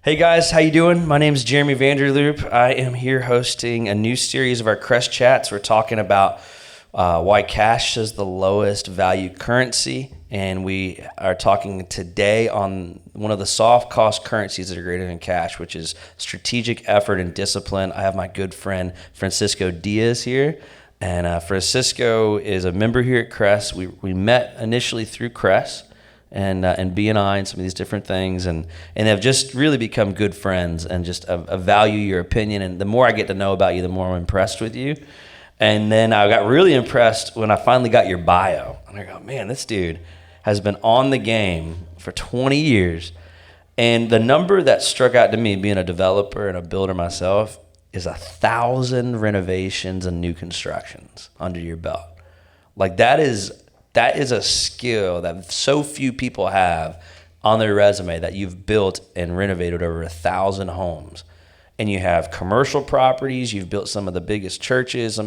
Hey guys, how you doing? My name is Jeremy Vanderloop. I am here hosting a new series of our CRES Chats. We're talking about why cash is the lowest value currency, and we are talking today on one of the soft cost currencies that are greater than cash, which is strategic effort and discipline. I have my good friend Francisco Diaz here, and Francisco is a member here at CRES. We met initially through CRES and B&I and some of these different things, and have just really become good friends, and just value your opinion. And the more I get to know about you, the more I'm impressed with you. And then I got really impressed when I finally got your bio. And I go, man, this dude has been on the game for 20 years. And the number that struck out to me, being a developer and a builder myself, is 1,000 renovations and new constructions under your belt. Like that is a skill that so few people have on their resume, that you've built and renovated over 1,000 homes. And you have commercial properties, you've built some of the biggest churches,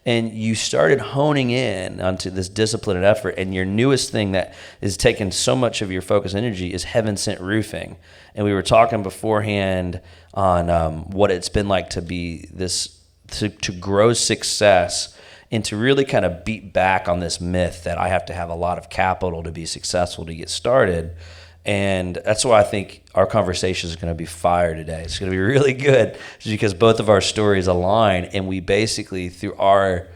and you started honing in onto this discipline and effort. And your newest thing that is taking so much of your focus and energy is Heaven Sent Roofing. And we were talking beforehand on what it's been like to be this, to grow success, and to really kind of beat back on this myth that I have to have a lot of capital to be successful to get started. And that's why I think our conversation is going to be fire today. It's going to be really good, just because both of our stories align, and we basically, through our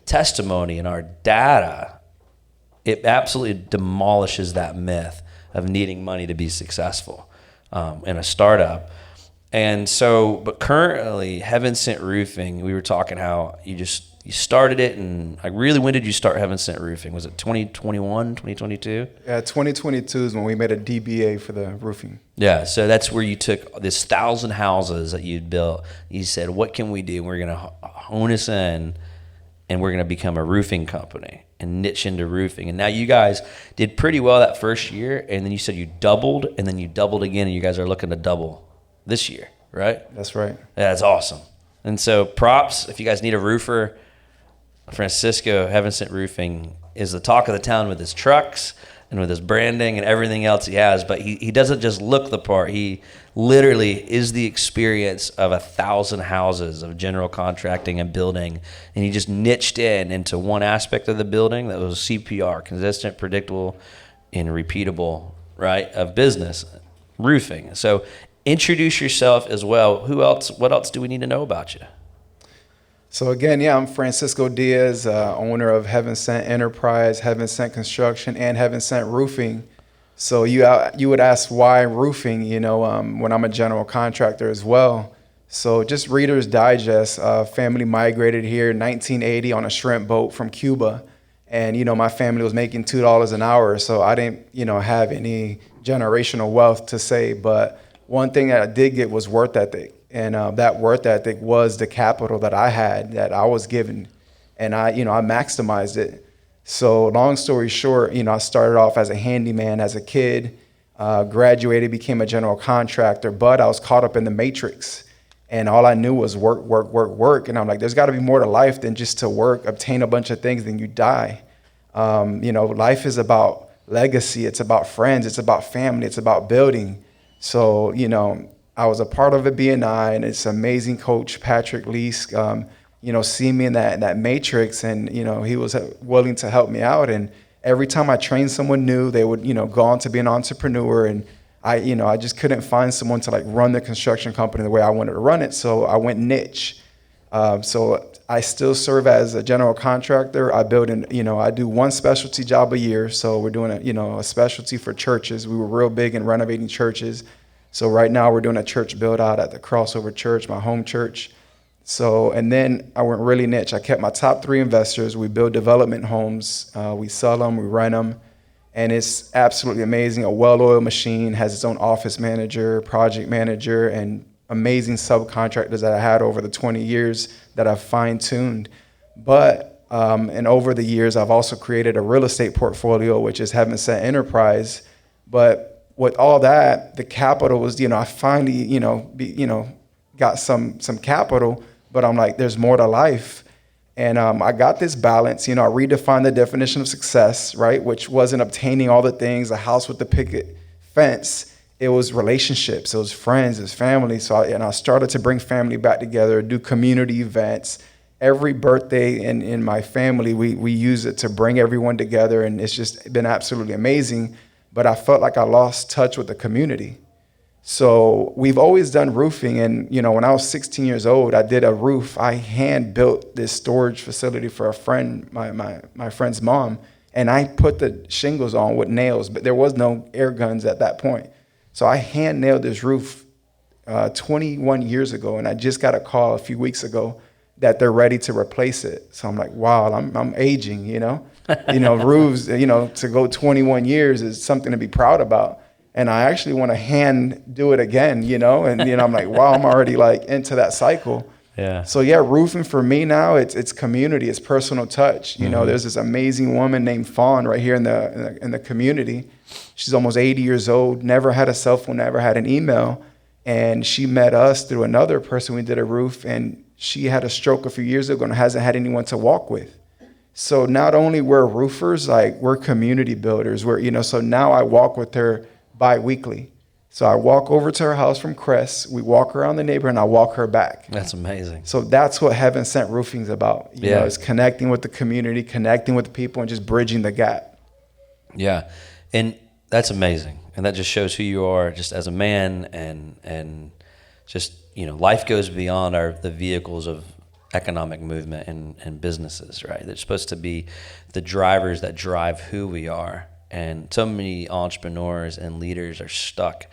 testimony and our data, it absolutely demolishes that myth of needing money to be successful in a startup. And so, but currently, Heaven Sent Roofing, we were talking how you started it, and like, really, when did you start Heaven Sent Roofing? Was it 2021, 2022? Yeah, 2022 is when we made a DBA for the roofing. Yeah, so that's where you took this 1,000 houses that you'd built. You said, what can we do? We're going to hone us in, and we're going to become a roofing company and niche into roofing. And now you guys did pretty well that first year, and then you said you doubled, and then you doubled again, and you guys are looking to double this year, right? That's right. Yeah, that's awesome. And so props, if you guys need a roofer, Francisco, Heaven Sent Roofing, is the talk of the town with his trucks and with his branding and everything else he has. But he doesn't just look the part. He literally is the experience of 1,000 houses of general contracting and building. And he just niched into one aspect of the building that was CPR, consistent, predictable, and repeatable, right, of business, roofing. So introduce yourself as well. What else do we need to know about you? So again, I'm Francisco Diaz, owner of Heaven Sent Enterprise, Heaven Sent Construction, and Heaven Sent Roofing. So you would ask why roofing, when I'm a general contractor as well. So just Reader's Digest, family migrated here in 1980 on a shrimp boat from Cuba. And, my family was making $2 an hour. So I didn't, have any generational wealth to say. But one thing that I did get was work ethic. And that work ethic was the capital that I had, that I was given, and I maximized it. So long story short, I started off as a handyman as a kid, graduated, became a general contractor, but I was caught up in the matrix, and all I knew was work, work, work, work. And I'm like, there's got to be more to life than just to work, obtain a bunch of things, then you die. Life is about legacy. It's about friends. It's about family. It's about building. So, I was a part of a B&I, and it's amazing coach, Patrick Leask, see me in that matrix, and, he was willing to help me out. And every time I trained someone new, they would, go on to be an entrepreneur. And I just couldn't find someone to like run the construction company the way I wanted to run it. So I went niche. So I still serve as a general contractor. I build I do one specialty job a year. So we're doing a specialty for churches. We were real big in renovating churches. So right now we're doing a church build out at the Crossover Church, my home church. So, and then I went really niche. I kept my top 3 investors. We build development homes. We sell them, we rent them. And it's absolutely amazing. A well-oiled machine, has its own office manager, project manager, and amazing subcontractors that I had over the 20 years that I've fine-tuned. But, and over the years, I've also created a real estate portfolio, which is Heaven Sent Enterprise. But with all that, the capital was, I finally, got some capital, but I'm like, there's more to life. And I got this balance, I redefined the definition of success, right? Which wasn't obtaining all the things, a house with the picket fence. it was relationships, it was friends, it was family. So I started to bring family back together, do community events. Every birthday in my family, we use it to bring everyone together, and it's just been absolutely amazing. But I felt like I lost touch with the community. So we've always done roofing, and when I was 16 years old, I did a roof. I hand built this storage facility for a friend, my friend's mom, and I put the shingles on with nails, but there was no air guns at that point. So I hand nailed this roof 21 years ago, and I just got a call a few weeks ago that they're ready to replace it. So I'm like, wow, I'm aging, roofs, to go 21 years is something to be proud about. And I actually want to hand do it again, and I'm like, wow, I'm already like into that cycle. Yeah. So yeah, roofing for me now, it's community, it's personal touch. There's this amazing woman named Fawn right here in the community. She's almost 80 years old, never had a cell phone, never had an email. And she met us through another person we did a roof, and she had a stroke a few years ago and hasn't had anyone to walk with. So not only we're roofers, like we're community builders. So now I walk with her bi-weekly. So I walk over to her house from CRES, we walk around the neighborhood, and I walk her back. That's amazing. So that's what Heaven Sent Roofing is about. It's connecting with the community, connecting with the people, and just bridging the gap. Yeah, and that's amazing. And that just shows who you are just as a man, and just, life goes beyond the vehicles of economic movement and businesses, right? They're supposed to be the drivers that drive who we are. And so many entrepreneurs and leaders are stuck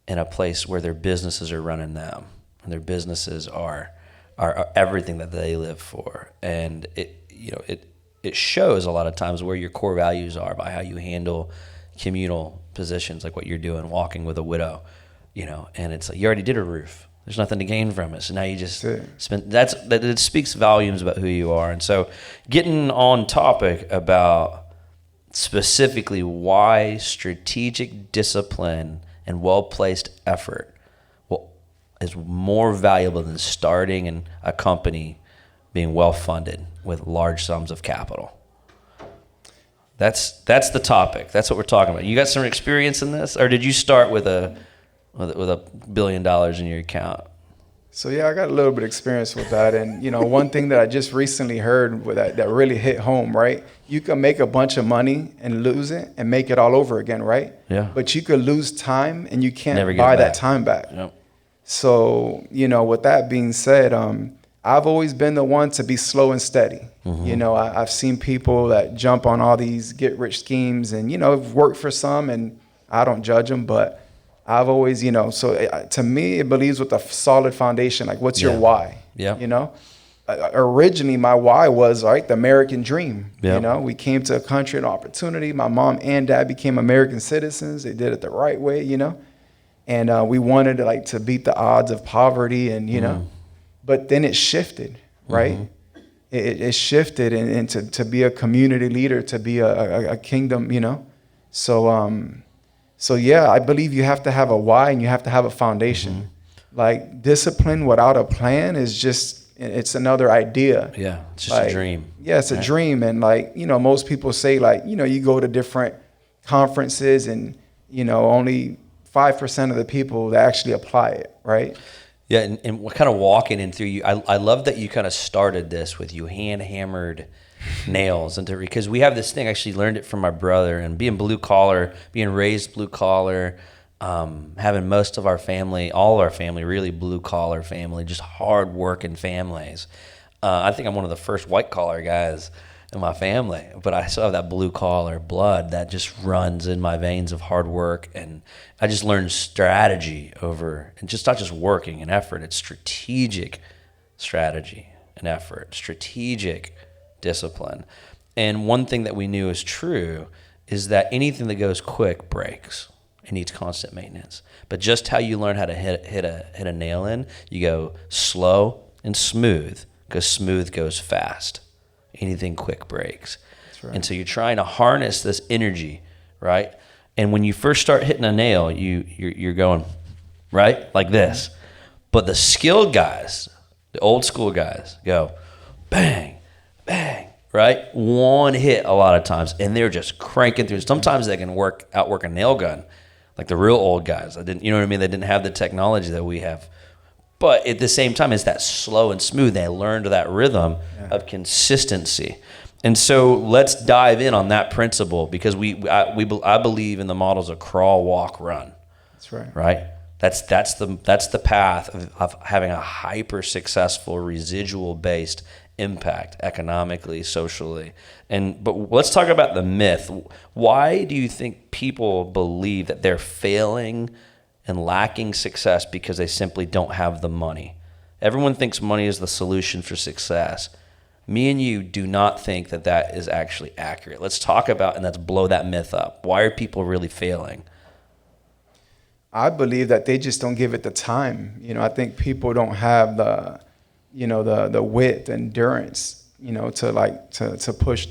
in a place where their businesses are running them, and their businesses are everything that they live for. And it shows a lot of times where your core values are by how you handle communal positions, like what you're doing, walking with a widow, and it's like, you already did a roof. There's nothing to gain from it. So now you just spend, it speaks volumes about who you are. And so getting on topic about specifically why strategic discipline and well-placed effort is more valuable than starting a company being well-funded with large sums of capital. That's the topic. That's what we're talking about. You got some experience in this, or did you start with $1 billion in your account? So yeah, I got a little bit of experience with that. And one thing that I just recently heard that really hit home, right? You can make a bunch of money and lose it and make it all over again, right? Yeah. But you could lose time and you can't Never get buy it back. that time back. Yep. So, with that being said, I've always been the one to be slow and steady. Mm-hmm. I've seen people that jump on all these get rich schemes, and, have worked for some, and I don't judge them, but I've always, so to me, it believes with a solid foundation. Like, what's your why? Yeah. Originally, my why was, the American dream. Yeah. We came to a country, an opportunity. My mom and dad became American citizens. They did it the right way, and we wanted to beat the odds of poverty, and, but then it shifted, right? Mm-hmm. It shifted into to be a community leader, to be a kingdom, So yeah, I believe you have to have a why and you have to have a foundation. Mm-hmm. Like, discipline without a plan is it's another idea. Yeah, it's just a dream. Yeah, it's a dream. And most people say you go to different conferences and, only 5% of the people that actually apply it, right? Yeah, and we're kind of walking in through you. I love that you kind of started this with you hand-hammered nails because we have this thing. I actually learned it from my brother, and being blue collar, being raised blue collar, having most of our family, all our family, really blue collar family, just hard working families. I think I'm one of the first white collar guys in my family, but I still have that blue collar blood that just runs in my veins of hard work. And I just learned strategy over, and just not just working and effort, it's strategic strategy and effort, strategic discipline. And one thing that we knew is true is that anything that goes quick breaks. It needs constant maintenance. But just how you learn how to hit a nail in, you go slow and smooth, because smooth goes fast. Anything quick breaks. That's right. And so you're trying to harness this energy, right? And when you first start hitting a nail, you're going, right, like this. But the skilled guys, the old school guys, go bang, bang, right? One hit a lot of times, and they're just cranking through. Sometimes they can outwork a nail gun. like the real old guys. I didn't, you know what I mean? They didn't have the technology that we have. But at the same time, it's that slow and smooth. They learned that rhythm of consistency. And so let's dive in on that principle, because I believe in the models of crawl, walk, run. That's right. Right? That's the path of having a hyper successful residual based impact economically, socially. But let's talk about the myth. Why do you think people believe that they're failing and lacking success because they simply don't have the money? Everyone thinks money is the solution for success. Me and you do not think that is actually accurate. Let's talk about, and let's blow that myth up. Why are people really failing? I believe that they just don't give it the time. I think people don't have the wit, endurance, to push,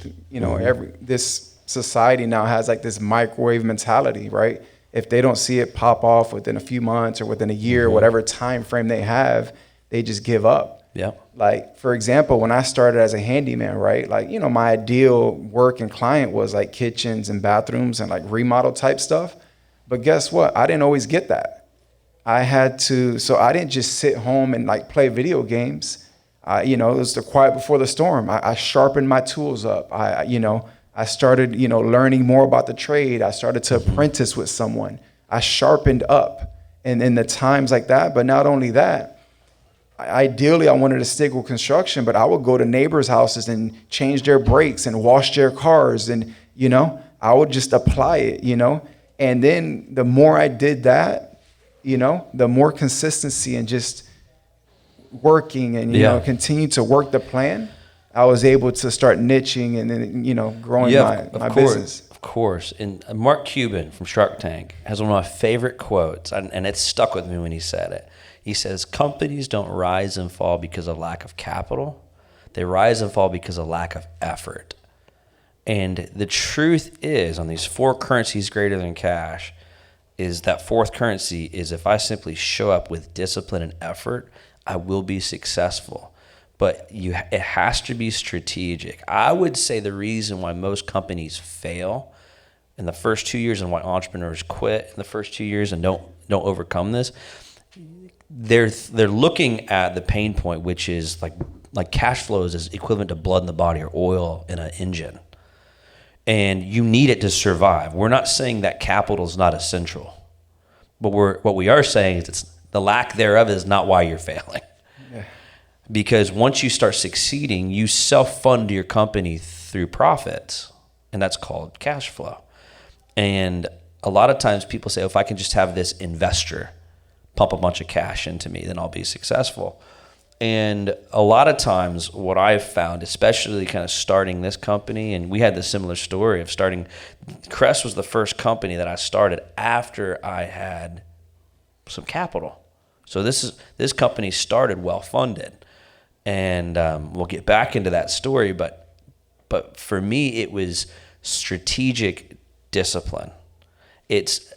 this society now has like this microwave mentality, right? If they don't see it pop off within a few months or within a year, whatever time frame they have, they just give up. Yeah. Like, for example, when I started as a handyman, right? Like, my ideal work and client was like kitchens and bathrooms and like remodel type stuff. But guess what? I didn't always get that. I didn't just sit home and like play video games. It was the quiet before the storm. I sharpened my tools up. I started, learning more about the trade. I started to apprentice with someone. I sharpened up in the times like that. But not only that, ideally I wanted to stick with construction, but I would go to neighbors' houses and change their brakes and wash their cars. And, I would just apply it, And then the more I did that, the more consistency and just working and, continue to work the plan, I was able to start niching and then, growing my business. Of course. And Mark Cuban from Shark Tank has one of my favorite quotes, and it stuck with me when he said it. He says, companies don't rise and fall because of lack of capital. They rise and fall because of lack of effort. And the truth is, on these four currencies greater than cash, is that fourth currency is, if I simply show up with discipline and effort, I will be successful. But it has to be strategic. I would say the reason why most companies fail in the first 2 years and why entrepreneurs quit in the first 2 years and don't overcome this, they're looking at the pain point, which is like cash flows is equivalent to blood in the body or oil in an engine. And you need it to survive. We're not saying that capital is not essential, but what we are saying is the lack thereof is not why you're failing. Yeah. Because once you start succeeding, you self-fund your company through profits, and that's called cash flow. And a lot of times people say, if I can just have this investor pump a bunch of cash into me, then I'll be successful. And a lot of times what I've found, especially kind of starting this company, and we had the similar story of starting, CRES was the first company that I started after I had some capital. So this company started well-funded. And we'll get back into that story, but for me, it was strategic discipline. It's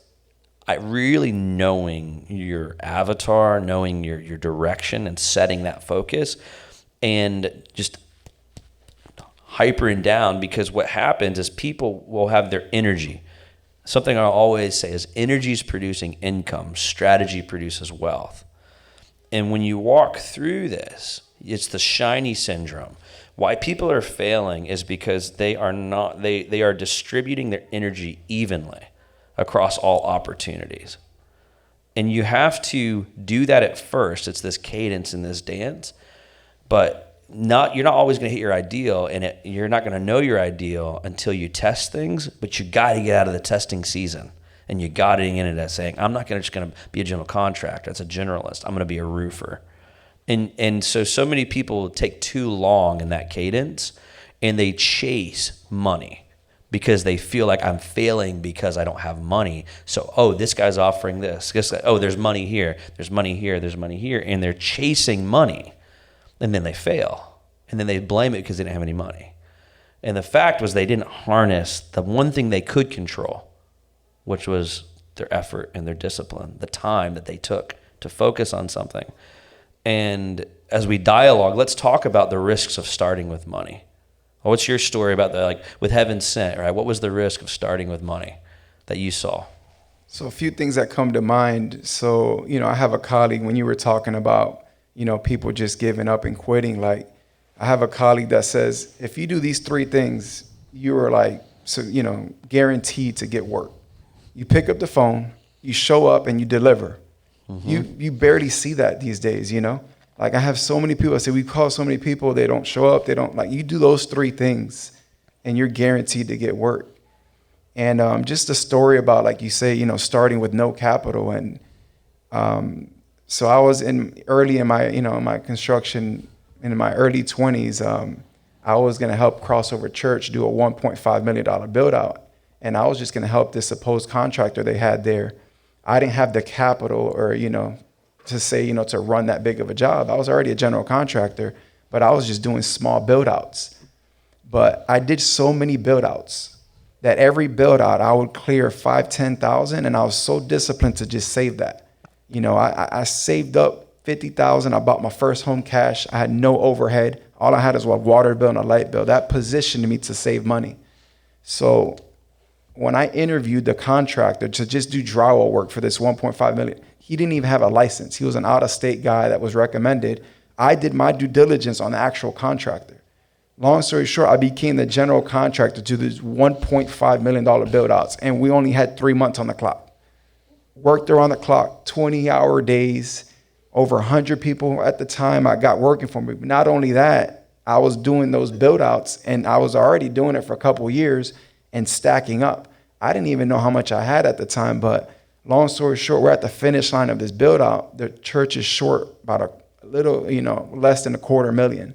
really knowing your avatar, knowing your direction and setting that focus, and just hypering down, because what happens is people will have their energy. Something I always say is energy is producing income, strategy produces wealth. And when you walk through this, it's the shiny syndrome. Why people are failing is because they are distributing their energy evenly across all opportunities. And you have to do that at first. It's this cadence and this dance, but you're not always going to hit your ideal, and you're not going to know your ideal until you test things, but you got to get out of the testing season. And you got to get into that saying, I'm not just going to be a general contractor. That's a generalist. I'm going to be a roofer. And so many people take too long in that cadence, and they chase money because they feel like I'm failing because I don't have money. So, this guy's offering this. There's money here. There's money here. There's money here. And they're chasing money, and then they fail. And then they blame it because they didn't have any money. And the fact was they didn't harness the one thing they could control, which was their effort and their discipline, the time that they took to focus on something. And as we dialogue, let's talk about the risks of starting with money. What's your story about with Heaven Sent, right? What was the risk of starting with money that you saw? So a few things that come to mind. So, I have a colleague, when you were talking about, people just giving up and quitting, like I have a colleague that says, if you do these three things, you are like, so, guaranteed to get work. You pick up the phone, you show up and you deliver. You barely see that these days, Like I have so many people, I say we call so many people, they don't show up, they don't, like you do those three things and you're guaranteed to get work. And just a story about, like you say, starting with no capital. And so I was early in my construction, in my early 20s, I was going to help Crossover Church do a $1.5 million build out. And I was just going to help this supposed contractor they had there. I didn't have the capital or, to say, to run that big of a job. I was already a general contractor, but I was just doing small build outs. But I did so many build outs that every build out I would clear 5,000-10,000, and I was so disciplined to just save that. I saved up 50,000. I bought my first home cash. I had no overhead. All I had is a water bill and a light bill. That positioned me to save money. So when I interviewed the contractor to just do drywall work for this 1.5 million, he didn't even have a license. He was an out-of-state guy that was recommended. I did my due diligence on the actual contractor. Long story short, I became the general contractor to these $1.5 million build outs, and we only had 3 months on the clock. Worked around the clock, 20-hour days, over 100 people at the time I got working for me. But not only that, I was doing those build outs, and I was already doing it for a couple of years and stacking up. I didn't even know how much I had at the time, but long story short, we're at the finish line of this build out. The church is short about a little, less than $250,000.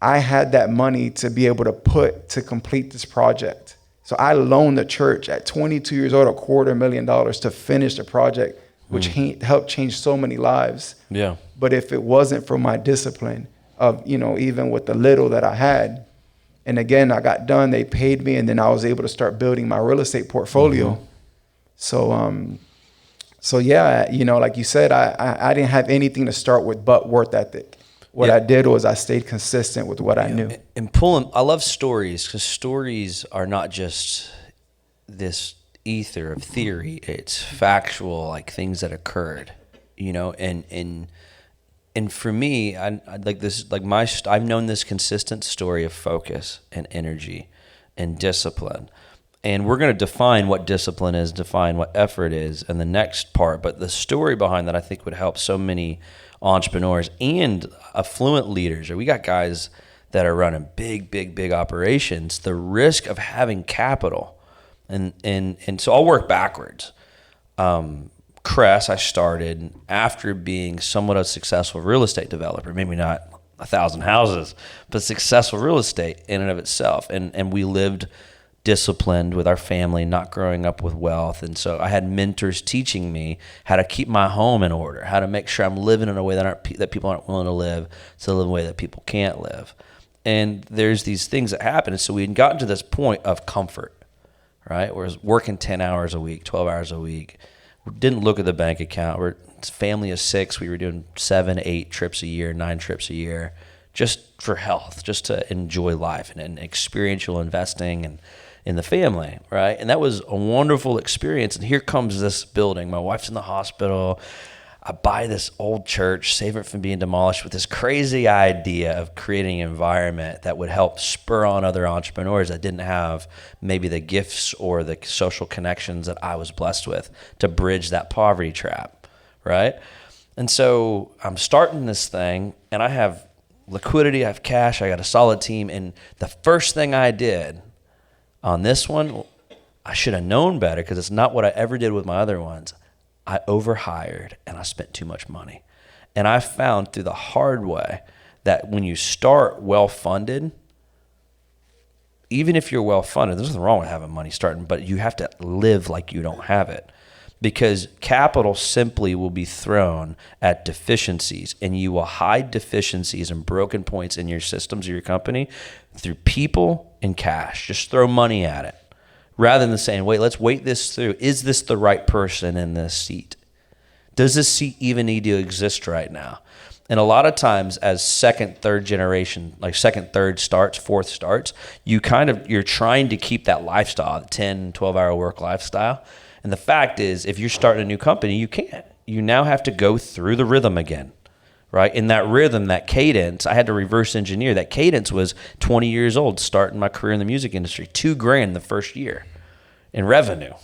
I had that money to be able to complete this project. So I loaned the church at 22 years old $250,000 to finish the project, which helped change so many lives. Yeah. But if it wasn't for my discipline of, even with the little that I had, and again, I got done, they paid me, and then I was able to start building my real estate portfolio. So yeah, like you said, I didn't have anything to start with but work ethic. What I did was I stayed consistent with what I knew. And I love stories, because stories are not just this ether of theory. It's factual, like things that occurred, and for me, I like this, like I've known this consistent story of focus and energy and discipline. And we're going to define what discipline is, define what effort is in the next part. But the story behind that, I think, would help so many entrepreneurs and affluent leaders. Or we got guys that are running big operations. The risk of having capital, and so I'll work backwards. CRES, I started after being somewhat a successful real estate developer. Maybe not 1,000 houses, but successful real estate in and of itself. And we lived disciplined with our family, not growing up with wealth. And so I had mentors teaching me how to keep my home in order, how to make sure I'm living in a way that people aren't willing to live, to live in a way that people can't live. And there's these things that happen. And so we had gotten to this point of comfort, right? We're working 10 hours a week, 12 hours a week. We didn't look at the bank account. We're a family of 6. We were doing 7, 8 trips a year, 9 trips a year, just for health, just to enjoy life and experiential investing and in the family, right? And that was a wonderful experience. And here comes this building. My wife's in the hospital. I buy this old church, save it from being demolished, with this crazy idea of creating an environment that would help spur on other entrepreneurs that didn't have maybe the gifts or the social connections that I was blessed with to bridge that poverty trap, right? And so I'm starting this thing, and I have liquidity, I have cash, I got a solid team. And the first thing I did on this one, I should have known better, because it's not what I ever did with my other ones. I overhired and I spent too much money. And I found through the hard way that when you start well-funded, even if you're well-funded, there's nothing wrong with having money starting, but you have to live like you don't have it. Because capital simply will be thrown at deficiencies, and you will hide deficiencies and broken points in your systems of your company through people and cash. Just throw money at it rather than saying, wait, let's wait this through. Is this the right person in this seat? Does this seat even need to exist right now? And a lot of times as second, third generation, like second, third starts, fourth starts, you're trying to keep that lifestyle, the 10, 12-hour work lifestyle. And the fact is, if you're starting a new company, you can't. You now have to go through the rhythm again, right? In that rhythm, that cadence, I had to reverse engineer. That cadence was 20 years old, starting my career in the music industry. $2,000 the first year in revenue,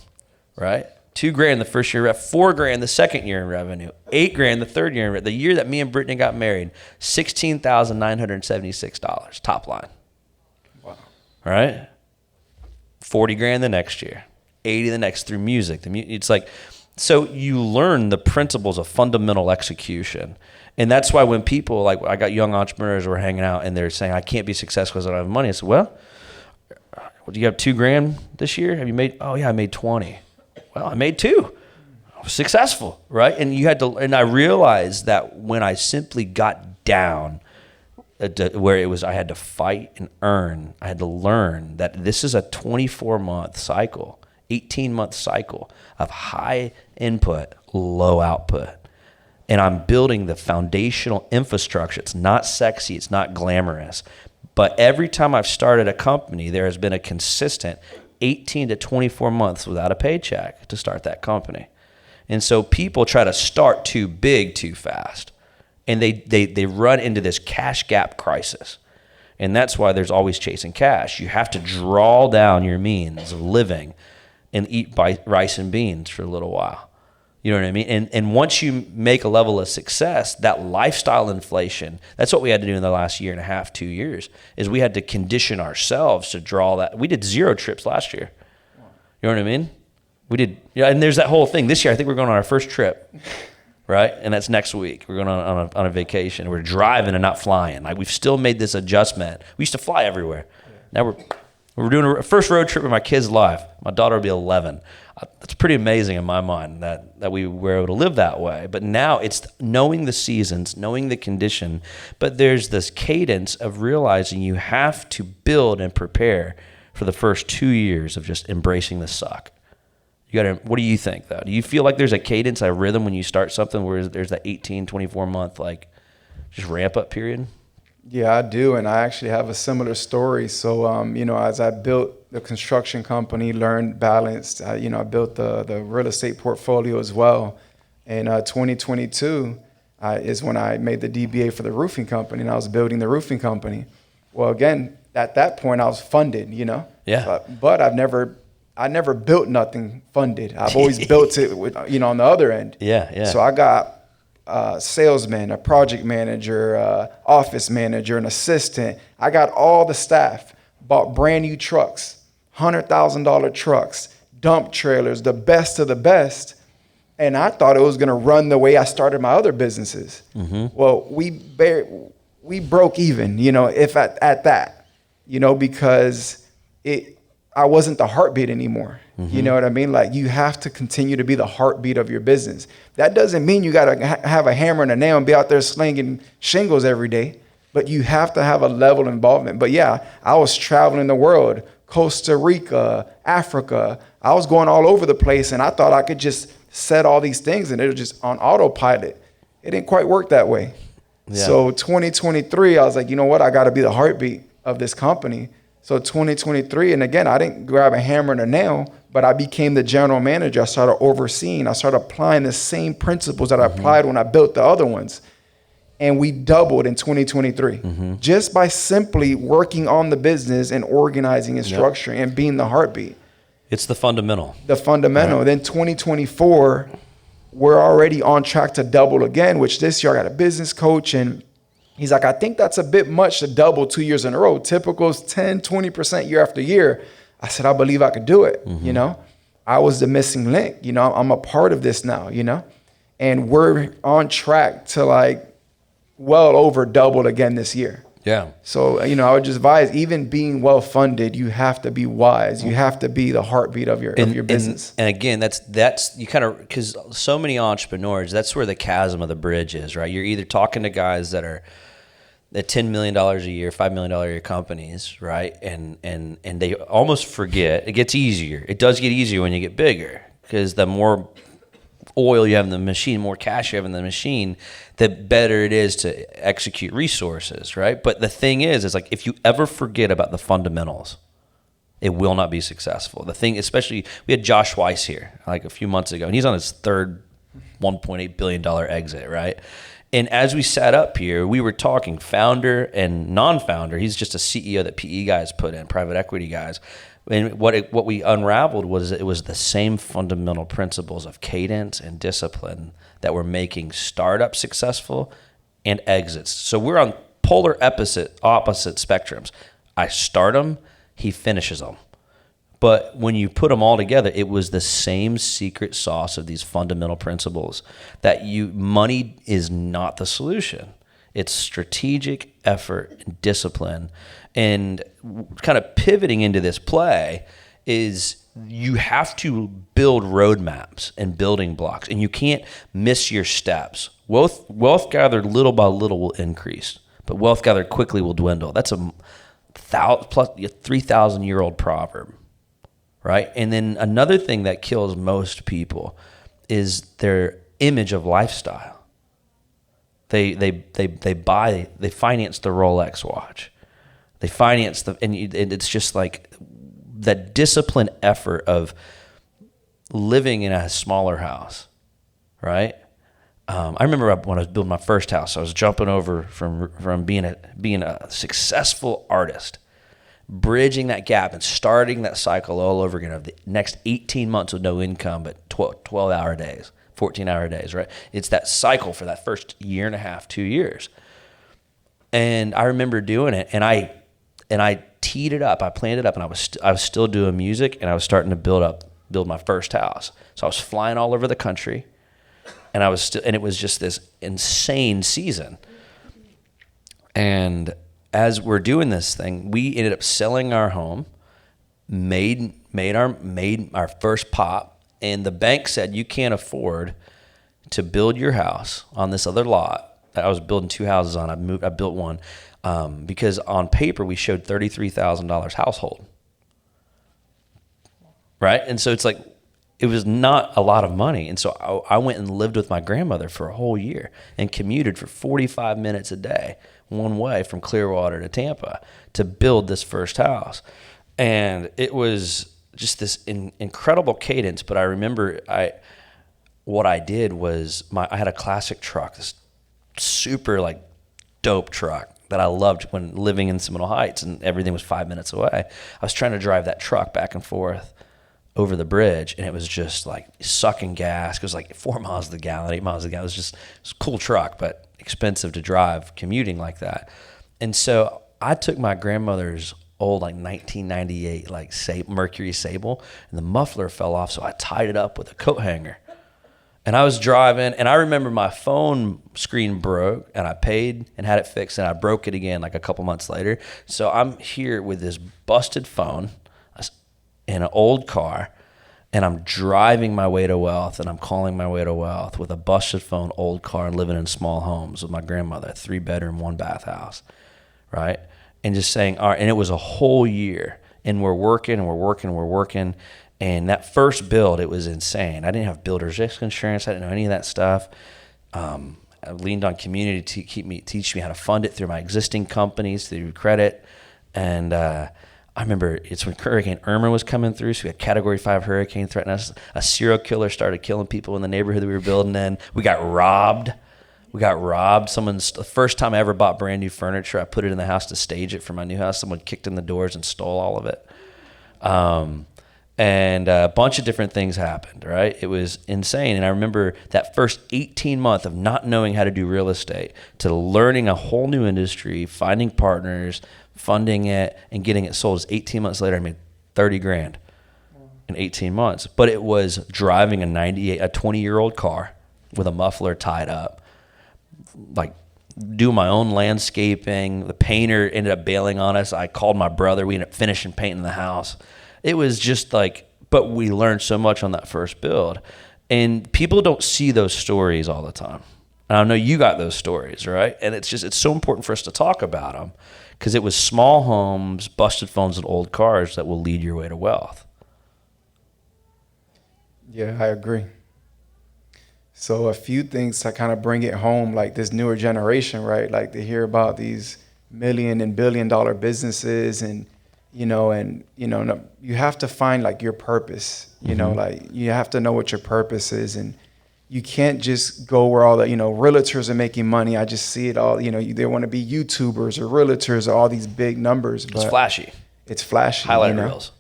right? $2,000 the first year, $4,000 the second year in revenue, $8,000 the third year in revenue. The year that me and Brittany got married, $16,976 top line. Wow. Right? $40,000 the next year, $80,000 the next through music. It's like, so you learn the principles of fundamental execution. And that's why when people, like I got young entrepreneurs who are hanging out and they're saying, I can't be successful because I don't have money. I said, well, do you have $2,000 this year? Have you made, oh yeah, I made 20. Well, I made 2. I was successful, right? And you had to, and I realized that when I simply got down where it was, I had to fight and earn. I had to learn that this is a 24-month cycle, 18-month cycle of high input, low output. And I'm building the foundational infrastructure. It's not sexy. It's not glamorous. But every time I've started a company, there has been a consistent 18 to 24 months without a paycheck to start that company. And so people try to start too big too fast. And they run into this cash gap crisis. And that's why there's always chasing cash. You have to draw down your means of living and eat rice and beans for a little while. You know what I mean? And once you make a level of success, that lifestyle inflation, that's what we had to do in the last year and a half, 2 years, is we had to condition ourselves to draw that. We did 0 trips last year. You know what I mean? We did, yeah. And there's that whole thing. This year, I think we're going on our first trip, right? And that's next week. We're going on a vacation. We're driving and not flying. Like, we've still made this adjustment. We used to fly everywhere. Now we're doing a first road trip with my kids' life. My daughter will be 11. It's pretty amazing in my mind that we were able to live that way. But now it's knowing the seasons, knowing the condition. But there's this cadence of realizing you have to build and prepare for the first 2 years of just embracing the suck. You got to. What do you think, though? Do you feel like there's a cadence, a rhythm when you start something where there's that 18, 24-month, like, just ramp-up period? Yeah, I do, and I actually have a similar story. So, as I built the construction company, learned balance, I built the real estate portfolio as well. And 2022 is when I made the DBA for the roofing company, and I was building the roofing company. Well, again, at that point, I was funded, Yeah. But I never built nothing funded. I've always built it with, on the other end. Yeah. So I got salesman, a project manager, office manager, an assistant. I got all the staff, bought brand new trucks, $100,000 trucks, dump trailers, the best of the best. And I thought it was going to run the way I started my other businesses. Mm-hmm. Well, we broke even, if at that, because I wasn't the heartbeat anymore. Mm-hmm. You know what I mean? Like, you have to continue to be the heartbeat of your business. That doesn't mean you got to have a hammer and a nail and be out there slinging shingles every day, but you have to have a level of involvement. But yeah, I was traveling the world, Costa Rica, Africa. I was going all over the place, and I thought I could just set all these things and it was just on autopilot. It didn't quite work that way. Yeah. So 2023, I was like, you know what? I got to be the heartbeat of this company. So 2023, and again, I didn't grab a hammer and a nail, but I became the general manager. I started overseeing. I started applying the same principles that I applied when I built the other ones. And we doubled in 2023 just by simply working on the business and organizing and structuring and being the heartbeat. It's the fundamental. The fundamental. Right. Then 2024, we're already on track to double again, which this year I got a business coach, and he's like, I think that's a bit much to double 2 years in a row. Typical is 10, 20% year after year. I said, I believe I could do it. I was the missing link. I'm a part of this now, and we're on track to well over double again this year. Yeah. So, I would just advise, even being well-funded, you have to be wise. You have to be the heartbeat of your business. And again, that's you kind of, because so many entrepreneurs, that's where the chasm of the bridge is, right? You're either talking to guys that are at $10 million a year, $5 million a year companies, right? And they almost forget. It gets easier. It does get easier when you get bigger, because the more oil you have in the machine, more cash you have in the machine, the better it is to execute resources, right? But the thing is like, if you ever forget about the fundamentals, it will not be successful. The thing, especially, we had Josh Weiss here like a few months ago, and he's on his third $1.8 billion exit, right? And as we sat up here, we were talking founder and non-founder. He's just a CEO that PE guys put in, private equity guys. And what we unraveled was it was the same fundamental principles of cadence and discipline that were making startups successful and exits. So we're on polar opposite spectrums. I start them, he finishes them. But when you put them all together, it was the same secret sauce of these fundamental principles that money is not the solution. It's strategic effort and discipline. And kind of pivoting into this play is you have to build roadmaps and building blocks, and you can't miss your steps. Wealth gathered little by little will increase, but wealth gathered quickly will dwindle. That's a 3,000-year-old proverb. Right? And then another thing that kills most people is their image of lifestyle. They finance the Rolex watch. They finance and it's just like that disciplined effort of living in a smaller house, right? I remember when I was building my first house, I was jumping over from being a successful artist, bridging that gap and starting that cycle all over again of the next 18 months with no income but 12-hour days, 14-hour days, right? It's that cycle for that first year and a half, 2 years. And I remember doing it, and I teed it up, I planned it up, and I was still doing music, and I was starting to build my first house. So I was flying all over the country, and it was just this insane season. And as we're doing this thing, we ended up selling our home, made our first pop, and the bank said you can't afford to build your house on this other lot that I was building 2 houses on. I built one because on paper we showed $33,000 household, right? And so it's like it was not a lot of money, and so I went and lived with my grandmother for a whole year and commuted for 45 minutes a day one way from Clearwater to Tampa to build this first house. And it was just this incredible cadence. But I remember what I did was I had a classic truck, this super like dope truck that I loved when living in Seminole Heights and everything was 5 minutes away. I was trying to drive that truck back and forth over the bridge, and it was just like sucking gas. It was like 4 miles to the gallon, 8 miles to the gallon. It was a cool truck, but expensive to drive commuting like that. And so I took my grandmother's old like 1998 like Mercury Sable, and the muffler fell off, so I tied it up with a coat hanger. And I was driving, and I remember my phone screen broke, and I paid and had it fixed, and I broke it again like a couple months later. So I'm here with this busted phone in an old car, and I'm driving my way to wealth, and I'm calling my way to wealth with a busted phone, old car, and living in small homes with my grandmother, a 3-bedroom, 1-bath house, right? And just saying, all right, and it was a whole year, and we're working. And that first build, it was insane. I didn't have builder's risk insurance. I didn't know any of that stuff. I leaned on community to teach me how to fund it through my existing companies, through credit. And I remember it's when Hurricane Irma was coming through, so we had Category 5 hurricane threatening us. A serial killer started killing people in the neighborhood that we were building in. We got robbed. The first time I ever bought brand new furniture, I put it in the house to stage it for my new house. Someone kicked in the doors and stole all of it. And a bunch of different things happened, right? It was insane. And I remember that first 18 months of not knowing how to do real estate to learning a whole new industry, finding partners, funding it, and getting it sold. 18 months later, I made 30 grand in 18 months. But it was driving a 20-year-old car with a muffler tied up, like doing my own landscaping. The painter ended up bailing on us. I called my brother. We ended up finishing painting the house. It was just like, but we learned so much on that first build. And people don't see those stories all the time. And I know you got those stories, right? And it's so important for us to talk about them because it was small homes, busted phones, and old cars that will lead your way to wealth. Yeah, I agree. So a few things to kind of bring it home, like this newer generation, right? Like to hear about these million and billion dollar businesses and and you have to find like your purpose, like you have to know what your purpose is, and you can't just go where all the, realtors are making money. I just see it all, they want to be YouTubers or realtors or all these big numbers, but It's flashy. It's flashy. Highlight reels.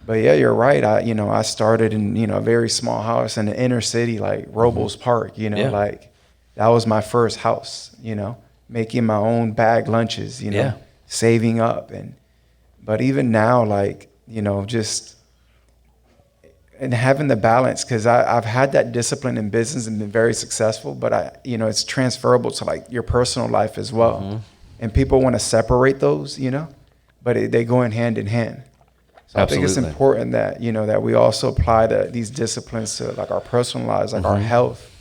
But yeah, you're right. I started in, a very small house in the inner city, like Robles Park, like that was my first house, making my own bag lunches, saving up. But even now, like, just, and having the balance, because I've had that discipline in business and been very successful, but it's transferable to like your personal life as well. And people want to separate those, but they go in hand. So I think it's important that, that we also apply these disciplines to like our personal lives, like our health,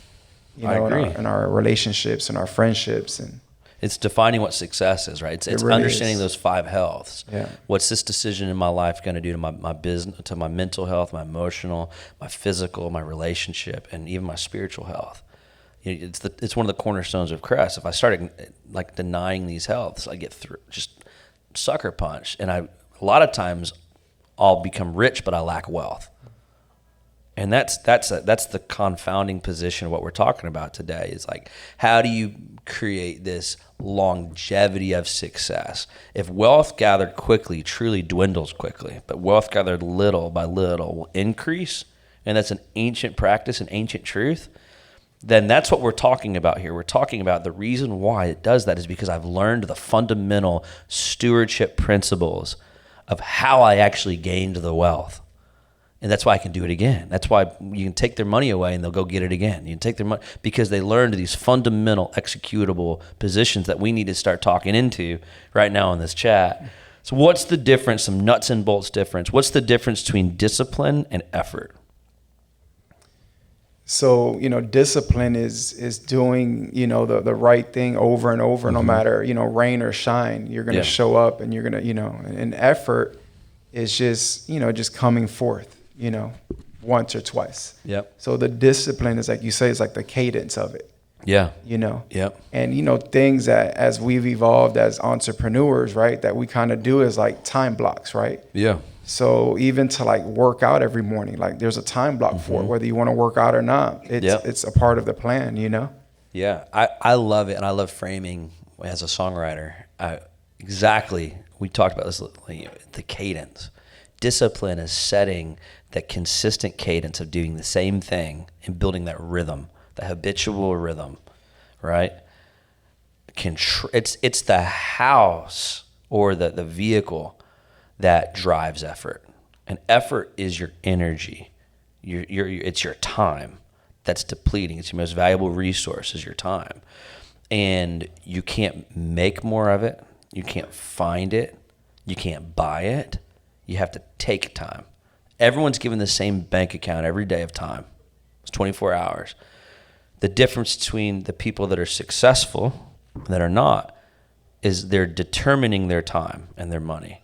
and our relationships and our friendships. And it's defining what success is, right? It's really understanding those 5 healths. Yeah. What's this decision in my life going to do to my business, to my mental health, my emotional, my physical, my relationship, and even my spiritual health? It's one of the cornerstones of CRES. If I started like denying these healths, I get just sucker punched, and a lot of times I'll become rich, but I lack wealth. And that's the confounding position of what we're talking about today, is like, how do you create this longevity of success? If wealth gathered quickly truly dwindles quickly, but wealth gathered little by little will increase, and that's an ancient practice, an ancient truth, then that's what we're talking about here. We're talking about the reason why it does that is because I've learned the fundamental stewardship principles of how I actually gained the wealth. And that's why I can do it again. That's why you can take their money away and they'll go get it again. You can take their money because they learned these fundamental executable positions that we need to start talking into right now in this chat. So what's the difference, some nuts and bolts difference? What's the difference between discipline and effort? So, discipline is doing, the right thing over and over, no matter, rain or shine. You're going to show up, and you're going to, and effort is just, just coming forth, once or twice. Yep. So the discipline is, like you say, is like the cadence of it. Yeah. Yep. And, things that as we've evolved as entrepreneurs, right, that we kind of do is like time blocks, right? Yeah. So even to like work out every morning, like there's a time block for it, whether you want to work out or not. It's a part of the plan, Yeah, I love it, and I love framing as a songwriter. Exactly, we talked about this, the cadence. Discipline is setting that consistent cadence of doing the same thing and building that rhythm, the habitual rhythm, right? It's the house or the vehicle that drives effort. And effort is your energy. It's your time that's depleting. It's your most valuable resource is your time. And you can't make more of it. You can't find it. You can't buy it. You have to take time. Everyone's given the same bank account every day of time. It's 24 hours. The difference between the people that are successful and that are not is they're determining their time and their money.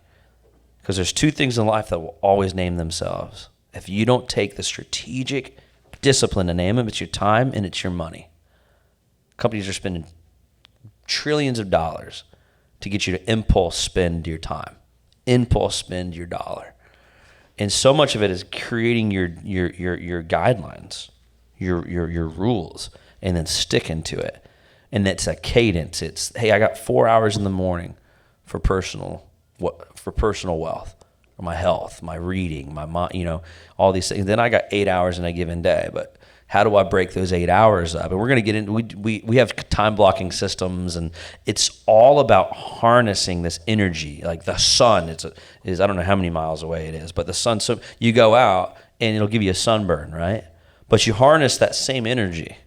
Because there's 2 things in life that will always name themselves. If you don't take the strategic discipline to name them, it's your time and it's your money. Companies are spending trillions of dollars to get you to impulse spend your time, impulse spend your dollar. And so much of it is creating your guidelines, your rules, and then sticking to it. And it's a cadence. It's, hey, I got 4 hours in the morning for personal wealth, or my health, my reading, my mind, all these things. Then I got 8 hours in a given day, but how do I break those 8 hours up? And we're going to get into, we have time blocking systems, and it's all about harnessing this energy. Like the sun is I don't know how many miles away it is, but the sun, so you go out and it'll give you a sunburn, right? But you harness that same energy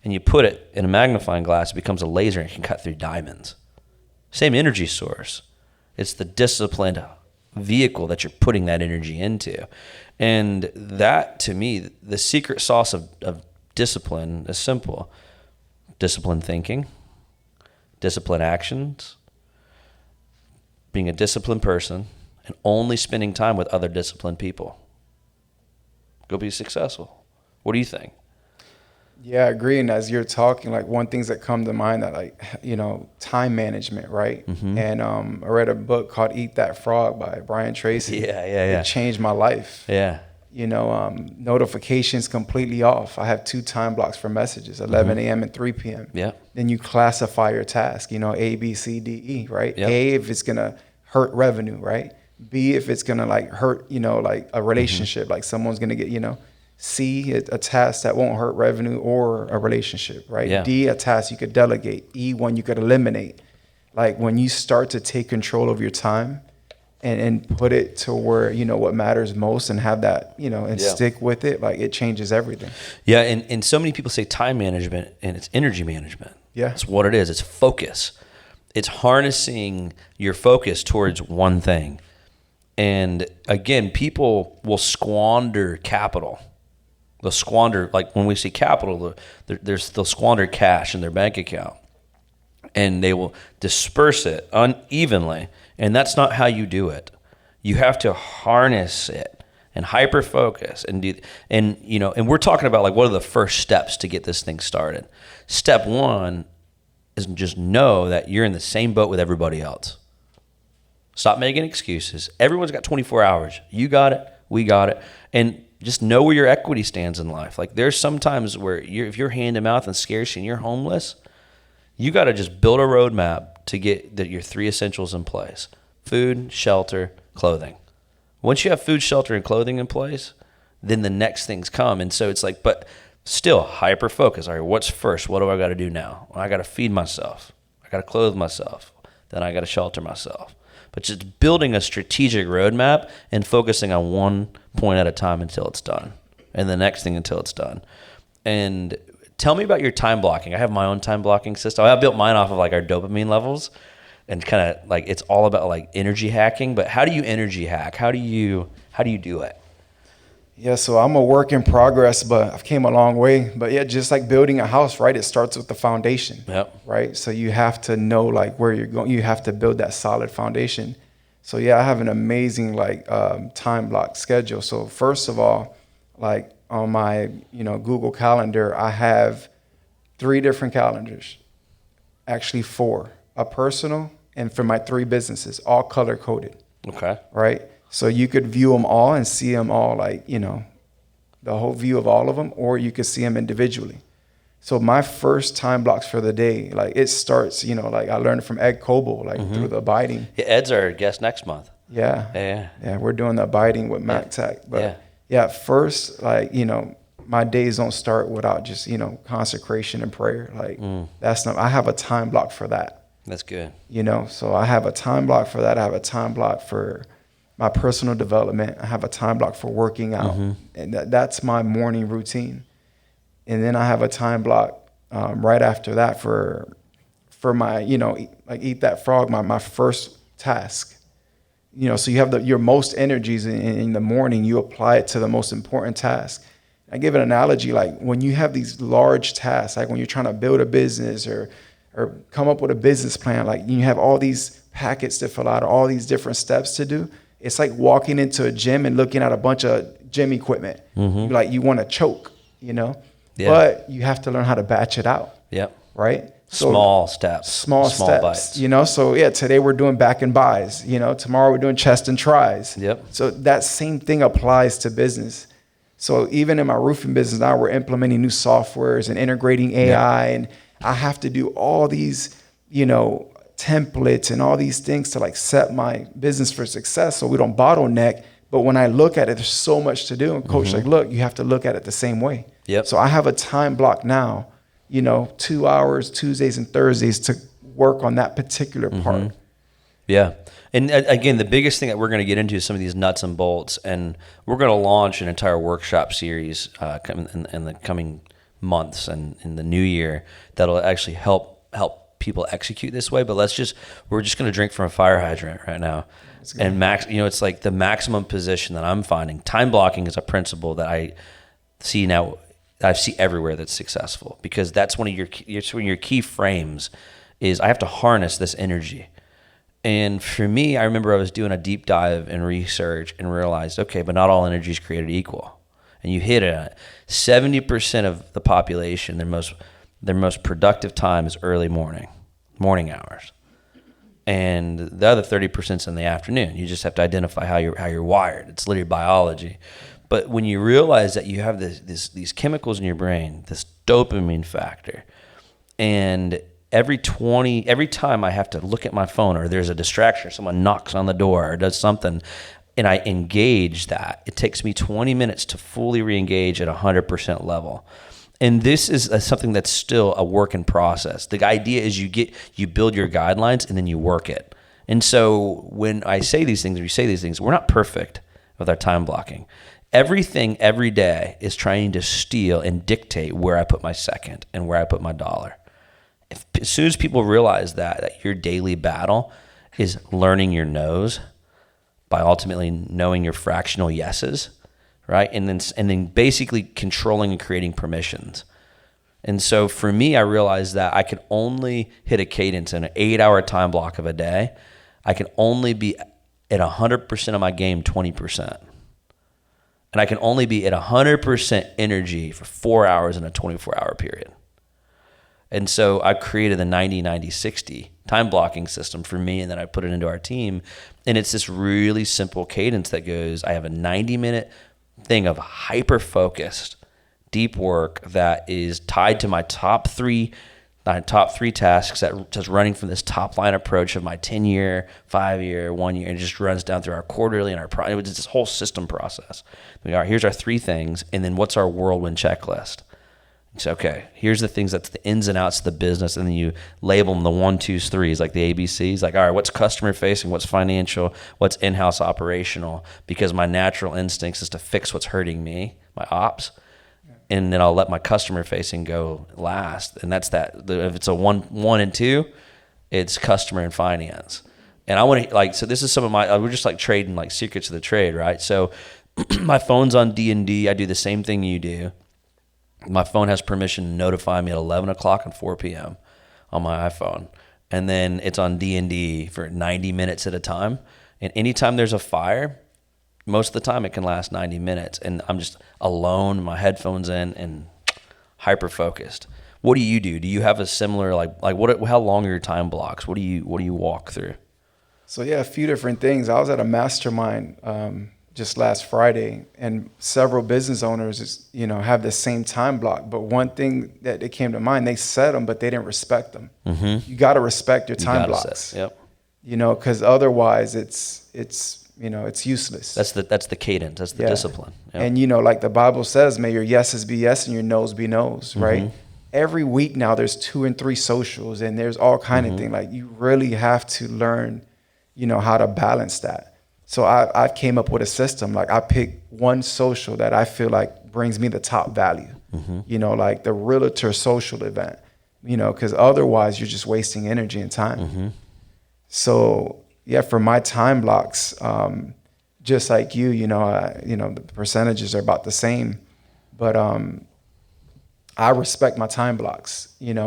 and you put it in a magnifying glass, it becomes a laser and it can cut through diamonds. Same energy source. It's the disciplined vehicle that you're putting that energy into. And that, to me, the secret sauce of discipline is simple. Disciplined thinking, disciplined actions, being a disciplined person, and only spending time with other disciplined people. Go be successful. What do you think? Yeah, I agree. And as you're talking, like one things that come to mind that like, time management, right? And I read a book called Eat That Frog by Brian Tracy. Yeah. It changed my life. Yeah. Notifications completely off. I have 2 time blocks for messages, 11 a.m. and 3 p.m. Yeah. Then you classify your task, A, B, C, D, E, right? Yep. A, if it's going to hurt revenue, right? B, if it's going to like hurt, like a relationship, like someone's going to get, C, a task that won't hurt revenue or a relationship, right? Yeah. D, a task you could delegate. E, one you could eliminate. Like when you start to take control of your time and put it to where, what matters most and have that, and stick with it, like it changes everything. Yeah. And so many people say time management and it's energy management. Yeah. It's what it is. It's focus. It's harnessing your focus towards one thing. And again, people will squander capital. They'll squander, like when we see capital, they'll squander cash in their bank account, and they will disperse it unevenly. And that's not how you do it. You have to harness it and hyper focus and we're talking about like what are the first steps to get this thing started. Step 1 is just know that you're in the same boat with everybody else. Stop making excuses. Everyone's got 24 hours. You got it. We got it. And just know where your equity stands in life. Like there's some times where if you're hand to mouth and scarce and you're homeless, you got to just build a roadmap to get your 3 essentials in place: food, shelter, clothing. Once you have food, shelter, and clothing in place, then the next things come. And so it's like, but still hyper focus. All right, what's first? What do I got to do now? Well, I got to feed myself. I got to clothe myself. Then I got to shelter myself. But just building a strategic roadmap and focusing on one point at a time until it's done, and the next thing until it's done. And tell me about your time blocking. I have my own time blocking system. I built mine off of like our dopamine levels, and kind of like it's all about like energy hacking. But how do you energy hack? How do you do it? Yeah, so I'm a work in progress, but I've came a long way. But yeah, just like building a house, right? It starts with the foundation, right? So you have to know like where you're going. You have to build that solid foundation. So yeah, I have an amazing like time block schedule. So first of all, like on my Google Calendar, I have 3 different calendars, actually 4, a personal and for my 3 businesses, all color coded. Okay. Right. So you could view them all and see them all like, the whole view of all of them, or you could see them individually. So my first time blocks for the day, like it starts, like I learned from Ed Coble, like through the abiding. Yeah, Ed's our guest next month. Yeah, we're doing the abiding with MacTech. But first, like, my days don't start without just, consecration and prayer. Like that's not, I have a time block for that. That's good. So I have a time block for that. I have a time block for my personal development. I have a time block for working out, and that's my morning routine. And then I have a time block right after that for my, like Eat That Frog, my first task. So you have your most energies in the morning, you apply it to the most important task. I give an analogy, like when you have these large tasks, like when you're trying to build a business or come up with a business plan, like you have all these packets to fill out, all these different steps to do. It's like walking into a gym and looking at a bunch of gym equipment. Like you want to choke, but you have to learn how to batch it out. Yep. Right. So small steps. Small steps. Bites. So yeah, today we're doing back and buys. Tomorrow we're doing chest and tries. Yep. So that same thing applies to business. So even in my roofing business now, we're implementing new softwares and integrating AI, and I have to do all these, templates and all these things to like set my business for success so we don't bottleneck. But when I look at it, there's so much to do. And coach like, look, you have to look at it the same way. Yep. So I have a time block now, 2 hours, Tuesdays and Thursdays to work on that particular part. Yeah. And again, the biggest thing that we're going to get into is some of these nuts and bolts. And we're going to launch an entire workshop series in the coming months and in the new year that'll actually help people execute this way. But we're just going to drink from a fire hydrant right now. And it's like the maximum position that I'm finding. Time blocking is a principle that I see now. I see everywhere that's successful, because that's one of your key frames is I have to harness this energy. And for me, I remember I was doing a deep dive in research and realized, okay, but not all energy is created equal. and you hit it, 70% of the population, their most productive time is early morning hours. And the other 30% is in the afternoon. You just have to identify how you're wired. It's literally biology. But when you realize that you have these chemicals in your brain, this dopamine factor, and every time I have to look at my phone or there's a distraction, or someone knocks on the door or does something, and I engage that, it takes me 20 minutes to fully re-engage at 100% level. And this is something that's still a work in process. The idea is you build your guidelines and then you work it. And so when I say these things, or you say these things, we're not perfect with our time blocking. Everything every day is trying to steal and dictate where I put my second and where I put my dollar. As soon as people realize that your daily battle is learning your no's by ultimately knowing your fractional yeses, right? And then basically controlling and creating permissions. And so for me, I realized that I could only hit a cadence in an 8-hour time block of a day. I can only be at 100% of my game 20%. And I can only be at 100% energy for 4 hours in a 24-hour period. And so I created the 90-90-60 time blocking system for me, and then I put it into our team. And it's this really simple cadence that goes, I have a 90-minute thing of hyper-focused, deep work that is tied to my top three tasks that's running from this top-line approach of my 10-year, 5-year, 1 year, and it just runs down through our quarterly and it was this whole system process. Here's our 3 things, and then what's our whirlwind checklist? So, okay, here's the things that's the ins and outs of the business, and then you label them the 1, 2s, 3s, like the ABCs. Like, all right, what's customer facing, what's financial, what's in-house operational? Because my natural instincts is to fix what's hurting me, my ops, and then I'll let my customer facing go last. And that's that. If it's a 1 and 2, it's customer and finance. And I want to so this is some of we're just like trading like secrets of the trade, right? So my phone's on D&D. I do the same thing you do. My phone has permission to notify me at 11 o'clock and 4 p.m. on my iPhone. And then it's on D&D for 90 minutes at a time. And anytime there's a fire, most of the time it can last 90 minutes. And I'm just alone, my headphones in, and hyper-focused. What do you do? Do you have a similar, how long are your time blocks? What do you walk through? So, yeah, a few different things. I was at a mastermind just last Friday, and several business owners, have the same time block. But one thing that it came to mind, they set them, but they didn't respect them. Mm-hmm. You got to respect your time blocks. Yep. Because otherwise it's useless. That's the cadence. That's the discipline. Yep. And like the Bible says, may your yeses be yes and your no's be no's, right? Mm-hmm. Every week now there's 2 and 3 socials, and there's all kind of things. Like, you really have to learn, how to balance that. So I came up with a system. Like, I pick one social that I feel like brings me the top value, like the realtor social event, because otherwise you're just wasting energy and time. Mm-hmm. So, yeah, for my time blocks, just like you, the percentages are about the same, but I respect my time blocks, and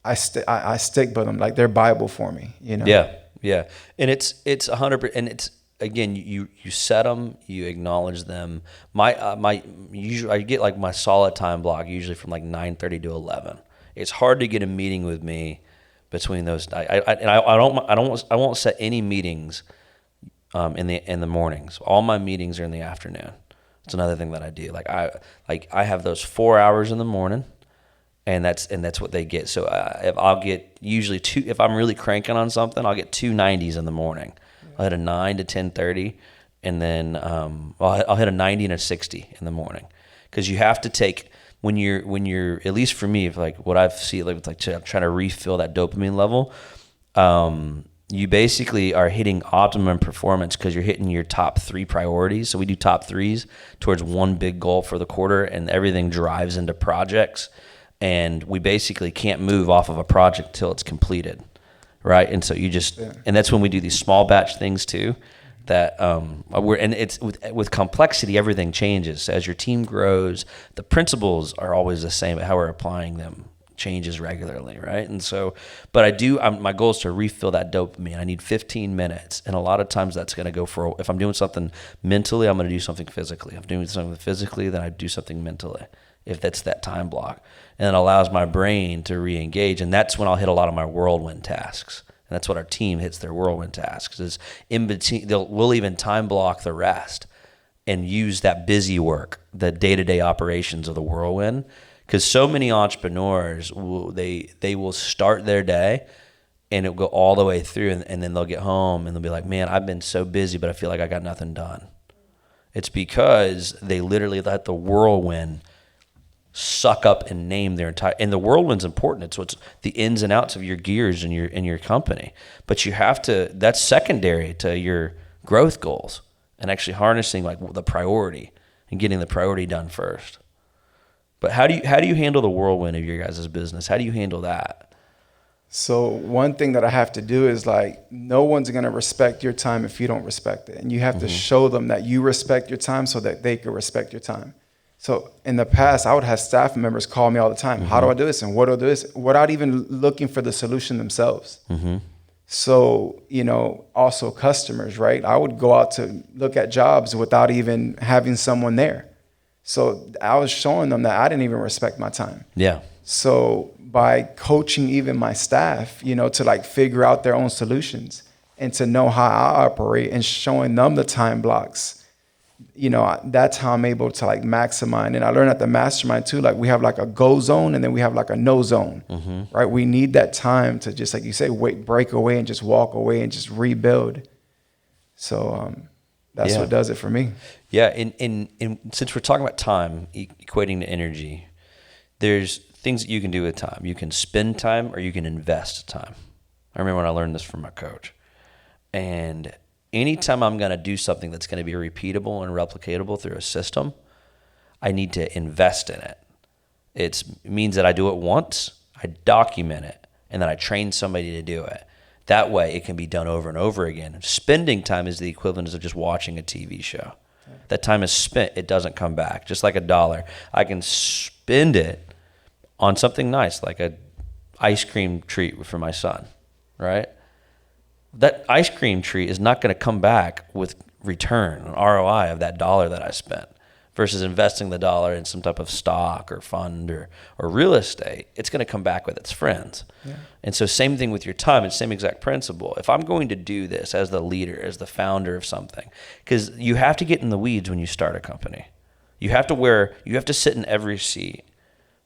I stick by them. Like, they're Bible for me, Yeah, and it's 100%, and it's, again, you set them, you acknowledge them. Usually I get like my solid time block usually from like 9:30 to 11. It's hard to get a meeting with me between those. I won't set any meetings in the mornings. All my meetings are in the afternoon. It's another thing that I do. I have those 4 hours in the morning. And that's what they get. So if I'll get usually 2, if I'm really cranking on something, I'll get 2 90s in the morning. I'll hit a 9 to 10:30, and then I'll hit a 90 and a 60 in the morning. Because you have to take, when you're at least for me, if like what I've seen, like trying to refill that dopamine level, you basically are hitting optimum performance because you're hitting your top 3 priorities. So we do top 3s towards one big goal for the quarter, and everything drives into projects. And we basically can't move off of a project till it's completed, right? And so and that's when we do these small batch things too. That and it's with complexity, everything changes as your team grows. The principles are always the same, but how we're applying them changes regularly, right? And so, but my goal is to refill that dopamine. I need 15 minutes. And a lot of times that's going to go if I'm doing something mentally, I'm going to do something physically. If I'm doing something physically, then I do something mentally, if that's that time block. And it allows my brain to re-engage. And that's when I'll hit a lot of my whirlwind tasks. And that's what our team hits their whirlwind tasks is in between. We'll even time block the rest and use that busy work, the day-to-day operations of the whirlwind. Because so many entrepreneurs, they will start their day and it'll go all the way through, and then they'll get home and they'll be like, man, I've been so busy, but I feel like I got nothing done. It's because they literally let the whirlwind suck up and name their entire, and the whirlwind's important. It's what's the ins and outs of your gears in your company. But you have to, that's secondary to your growth goals and actually harnessing like the priority and getting the priority done first. But how do you handle the whirlwind of your guys' business? How do you handle that? So one thing that I have to do is like, no one's going to respect your time if you don't respect it. And you have to show them that you respect your time so that they can respect your time. So in the past, I would have staff members call me all the time. How do I do this? And what do I do this? Without even looking for the solution themselves. So, also customers, right? I would go out to look at jobs without even having someone there. So I was showing them that I didn't even respect my time. Yeah. So by coaching even my staff, to like figure out their own solutions and to know how I operate and showing them the time blocks, that's how I'm able to like maximize. And I learned at the mastermind too, like we have like a go zone and then we have like a no zone, right? We need that time to just, like you say, break away and just walk away and just rebuild. So that's what does it for me. Yeah. And since we're talking about time equating to energy, there's things that you can do with time. You can spend time or you can invest time. I remember when I learned this from my coach. And anytime I'm going to do something that's going to be repeatable and replicatable through a system, I need to invest in it. It means that I do it once, I document it, and then I train somebody to do it. That way it can be done over and over again. Spending time is the equivalent of just watching a TV show. That time is spent, it doesn't come back. Just like $1. I can spend it on something nice, like a ice cream treat for my son, right? That ice cream treat is not going to come back with return, an ROI of that $1 that I spent versus investing the $1 in some type of stock or fund or real estate. It's going to come back with its friends. Yeah. And so same thing with your time. It's the same exact principle. If I'm going to do this as the leader, as the founder of something, because you have to get in the weeds when you start a company. You have to sit in every seat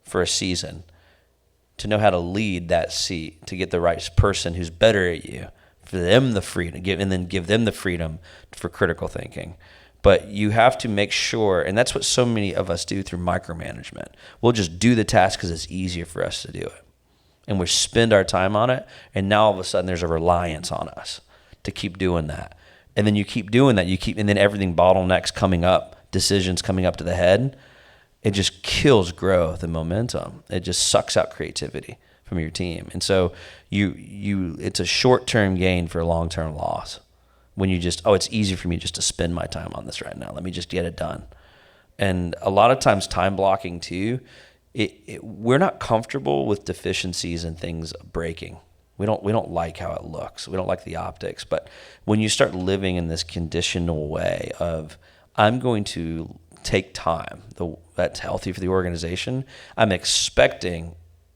for a season to know how to lead that seat, to get the right person who's better at you, for them the freedom, and then give them the freedom for critical thinking. But you have to make sure, and that's what so many of us do through micromanagement. We'll just do the task because it's easier for us to do it. And we spend our time on it, and now all of a sudden there's a reliance on us to keep doing that. And then you keep doing that, and then everything bottlenecks coming up, decisions coming up to the head, it just kills growth and momentum. It just sucks out creativity from your team. And so it's a short-term gain for a long-term loss when you just, it's easy for me just to spend my time on this right now. Let me just get it done. And a lot of times time blocking too, we're not comfortable with deficiencies and things breaking. We don't like how it looks. We don't like the optics. But when you start living in this conditional way of, I'm going to take time, that's healthy for the organization, I'm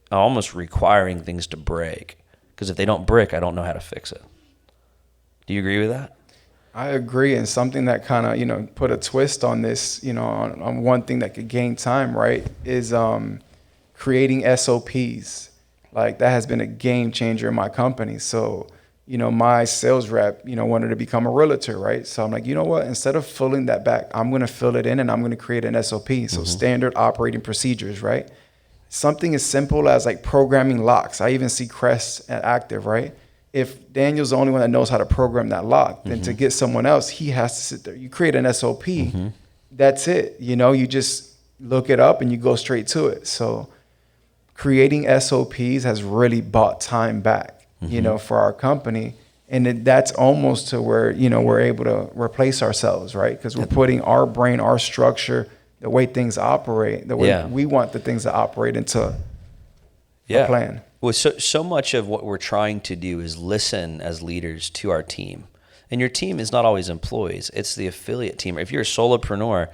almost requiring things to break. Because if they don't break, I don't know how to fix it. Do you agree with that? I agree. And something that kind of, put a twist on this, on one thing that could gain time, right, is creating SOPs. Like that has been a game changer in my company. So, my sales rep, wanted to become a realtor, right? So I'm like, you know what? Instead of filling that back, I'm going to fill it in and I'm going to create an SOP. So standard operating procedures, right? Something as simple as like programming locks. I even see CRES active, right? If Daniel's the only one that knows how to program that lock, then to get someone else, he has to sit there. You create an SOP. That's it. You just look it up and you go straight to it. So creating SOPs has really bought time back, for our company. And that's almost to where, we're able to replace ourselves, right? Because we're putting our brain, our structure, the way things operate, the way we want the things to operate into. Yeah. a plan. Well, so much of what we're trying to do is listen as leaders to our team. And your team is not always employees. It's the affiliate team. If you're a solopreneur,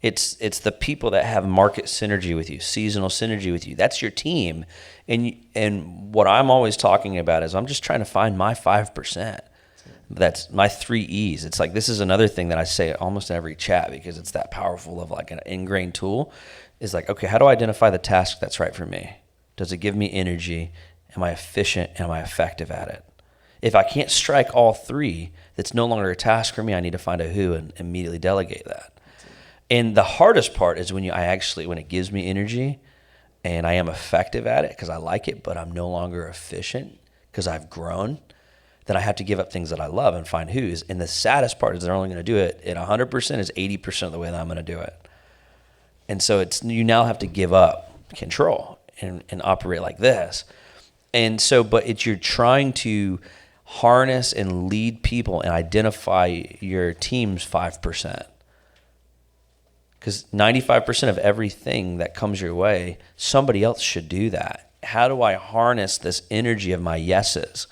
it's the people that have market synergy with you, seasonal synergy with you. That's your team. And what I'm always talking about is I'm just trying to find my 5%. That's my 3 E's. It's like, this is another thing that I say almost in every chat because it's that powerful of like an ingrained tool. Is like, okay, how do I identify the task that's right for me? Does it give me energy? Am I efficient? Am I effective at it? If I can't strike all 3, that's no longer a task for me. I need to find a who and immediately delegate that. And the hardest part is when it gives me energy and I am effective at it because I like it, but I'm no longer efficient because I've grown, then I have to give up things that I love and find who's. And the saddest part is they're only going to do it at 100% is 80% of the way that I'm going to do it. And so you now have to give up control and operate like this. And so, but you're trying to harness and lead people and identify your team's 5%. Because 95% of everything that comes your way, somebody else should do that. How do I harness this energy of my yeses?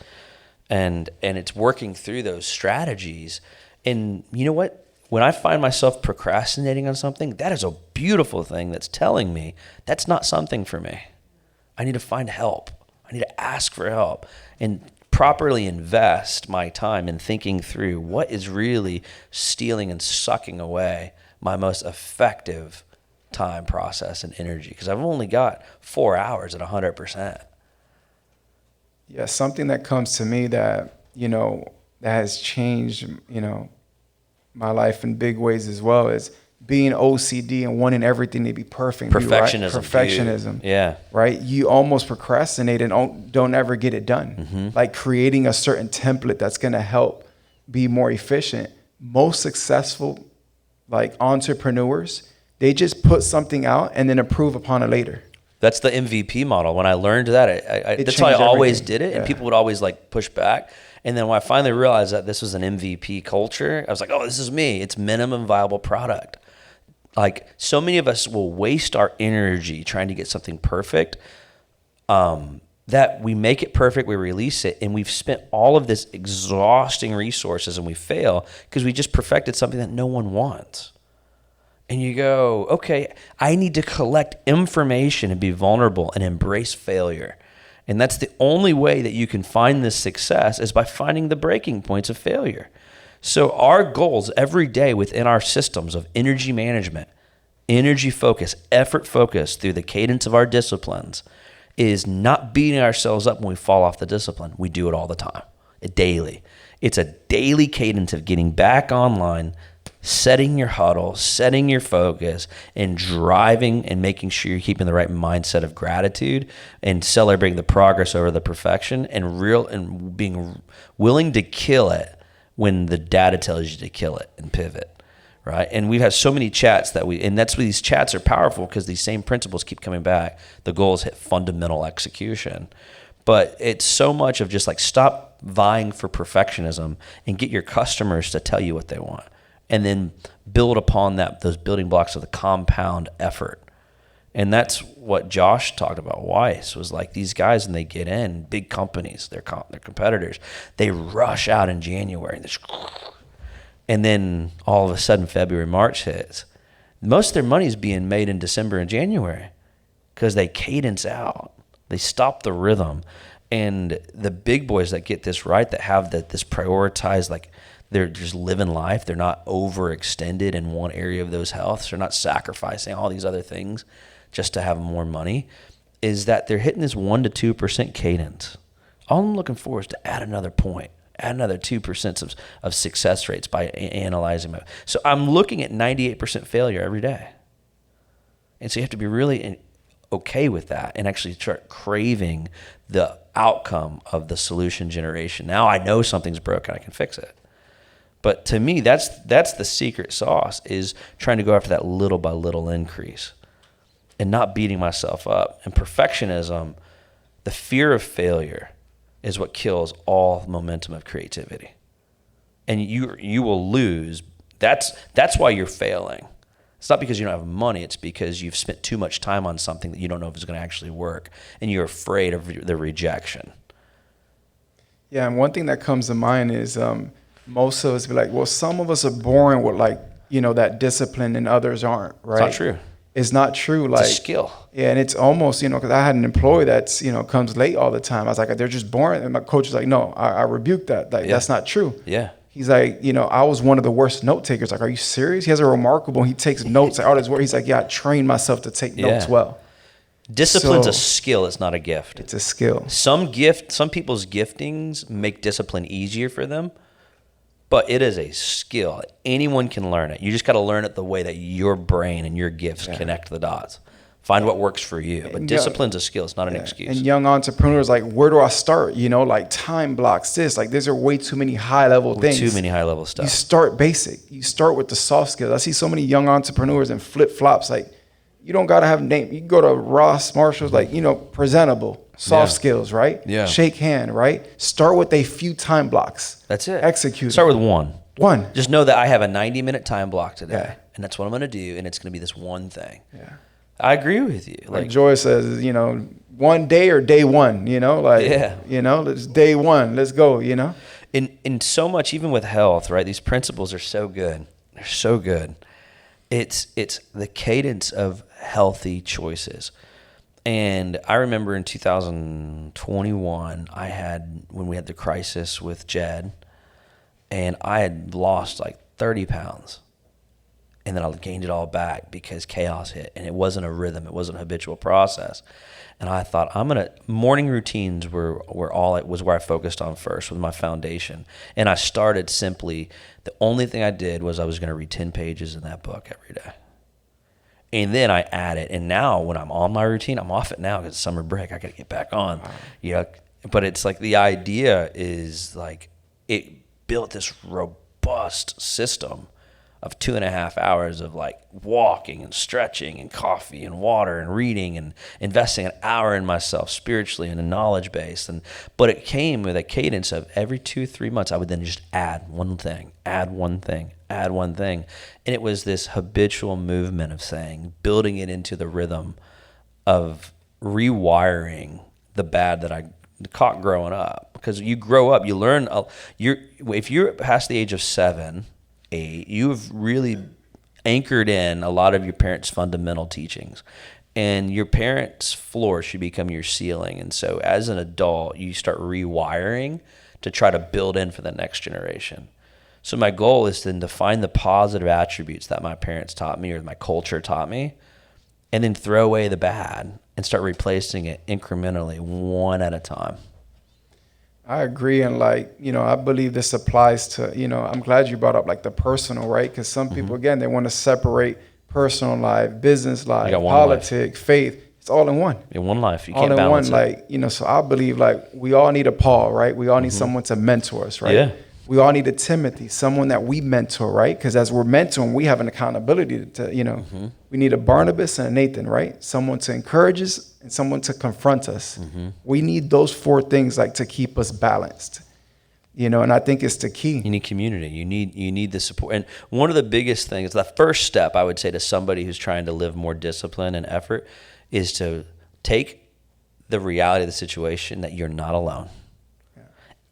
And it's working through those strategies. And you know what? When I find myself procrastinating on something, that is a beautiful thing that's telling me that's not something for me. I need to find help. I need to ask for help and properly invest my time in thinking through what is really stealing and sucking away my most effective time, process, and energy. Because I've only got 4 hours at 100%. Yeah, something that comes to me that, that has changed, my life in big ways as well is being OCD and wanting everything to be perfect. Perfectionism. Right? Perfectionism. Yeah. Right? You almost procrastinate and don't ever get it done. Mm-hmm. Like creating a certain template that's going to help be more efficient. Most successful like entrepreneurs, they just put something out and then improve upon it later. That's the MVP model. When I learned that, that's why I always did it. And people would always like push back. And then when I finally realized that this was an MVP culture, I was like, oh, this is me. It's minimum viable product. Like so many of us will waste our energy trying to get something perfect, that we make it perfect, we release it, and we've spent all of this exhausting resources and we fail because we just perfected something that no one wants. And you go, okay, I need to collect information and be vulnerable and embrace failure. And that's the only way that you can find this success is by finding the breaking points of failure. So our goals every day within our systems of energy management, energy focus, effort focus through the cadence of our disciplines is not beating ourselves up when we fall off the discipline. We do it all the time, daily. It's a daily cadence of getting back online, setting your huddle, setting your focus, and driving and making sure you're keeping the right mindset of gratitude and celebrating the progress over the perfection and being willing to kill it when the data tells you to kill it and pivot, right? And we've had so many chats and that's why these chats are powerful because these same principles keep coming back. The goal is hit fundamental execution. But it's so much of just like stop vying for perfectionism and get your customers to tell you what they want. And then build upon those building blocks of the compound effort. And that's what Josh talked about. Weiss was like these guys, and they get in big companies, their competitors. They rush out in January, and then all of a sudden February, March hits. Most of their money is being made in December and January because they cadence out. They stop the rhythm. And the big boys that get this right, that have this prioritized, like, they're just living life. They're not overextended in one area of those healths. They're not sacrificing all these other things just to have more money. Is that they're hitting this 1% to 2% cadence. All I'm looking for is to add another point, add another 2% of success rates by analyzing them. So I'm looking at 98% failure every day. And so you have to be really okay with that and actually start craving the outcome of the solution generation. Now I know something's broken, I can fix it. But to me, that's the secret sauce, is trying to go after that little by little increase and not beating myself up. And perfectionism, the fear of failure, is what kills all momentum of creativity. And you will lose. That's why you're failing. It's not because you don't have money. It's because you've spent too much time on something that you don't know if it's going to actually work, and you're afraid of the rejection. Yeah, and one thing that comes to mind is most of us be like, well, some of us are born with like, that discipline and others aren't, right? It's not true. It's not true. Like, it's a skill. Yeah, and it's almost, because I had an employee that's, comes late all the time. I was like, they're just born. And my coach was like, no, I rebuke that. Like, that's not true. Yeah. He's like, I was one of the worst note takers. Like, are you serious? He has a remarkable, he takes notes. Like, all this work. He's like, yeah, I trained myself to take notes well. Discipline's a skill. It's not a gift. It's a skill. Some people's giftings make discipline easier for them, but it is a skill. Anyone can learn it. You just got to learn it the way that your brain and your gifts connect the dots. Find what works for you. But discipline's a skill. It's not an excuse. And young entrepreneurs, like, where do I start? Like time blocks, this. Like, these are way too many high-level things. Too many high-level stuff. You start basic. You start with the soft skills. I see so many young entrepreneurs in flip-flops. Like, you don't got to have a name. You can go to Ross, Marshall's, like, presentable, soft skills, right? Yeah. Shake hand, right? Start with a few time blocks. That's it. Execute. Start with one. One. Just know that I have a 90-minute time block today, and that's what I'm going to do, and it's going to be this one thing. Yeah. I agree with you. Like Joy says, one day or day one, it's day one. Let's go, In so much, even with health, right? These principles are so good. They're so good. It's the cadence of healthy choices. And I remember in 2021, when we had the crisis with Jed, and I had lost like 30 pounds. And then I gained it all back because chaos hit, and it wasn't a rhythm. It wasn't a habitual process. And I thought, morning routines were where I focused on first with my foundation. And I started simply, the only thing I did was I was going to read 10 pages in that book every day. And then I added, and now when I'm on my routine, I'm off it now because it's summer break. I got to get back on, But it's like the idea is like it built this robust system of 2.5 hours of like walking and stretching and coffee and water and reading and investing an hour in myself spiritually and a knowledge base. But it came with a cadence of every 2-3 months, I would then just add one thing. And it was this habitual movement of building it into the rhythm of rewiring the bad that I caught growing up. Because you grow up, you learn, if you're past the age of 7, 8, you've really anchored in a lot of your parents' fundamental teachings, and your parents' floor should become your ceiling. And so as an adult, you start rewiring to try to build in for the next generation. So my goal is then to find the positive attributes that my parents taught me or my culture taught me, and then throw away the bad and start replacing it incrementally, one at a time. I agree. And I believe this applies to, I'm glad you brought up like the personal, right? Because some people, again, they want to separate personal life, business life, politics, faith. It's all in one. In one life. You all can't in balance one, it. So I believe we all need a Paul, right? We all need someone to mentor us, right? Yeah. We all need a Timothy, someone that we mentor, right? Because as we're mentoring, we have an accountability to, we need a Barnabas and a Nathan, right? Someone to encourage us and someone to confront us. We need those 4 things to keep us balanced, and I think it's the key. You need community. You need the support. And one of the biggest things, the first step I would say to somebody who's trying to live more discipline and effort is to take the reality of the situation that you're not alone.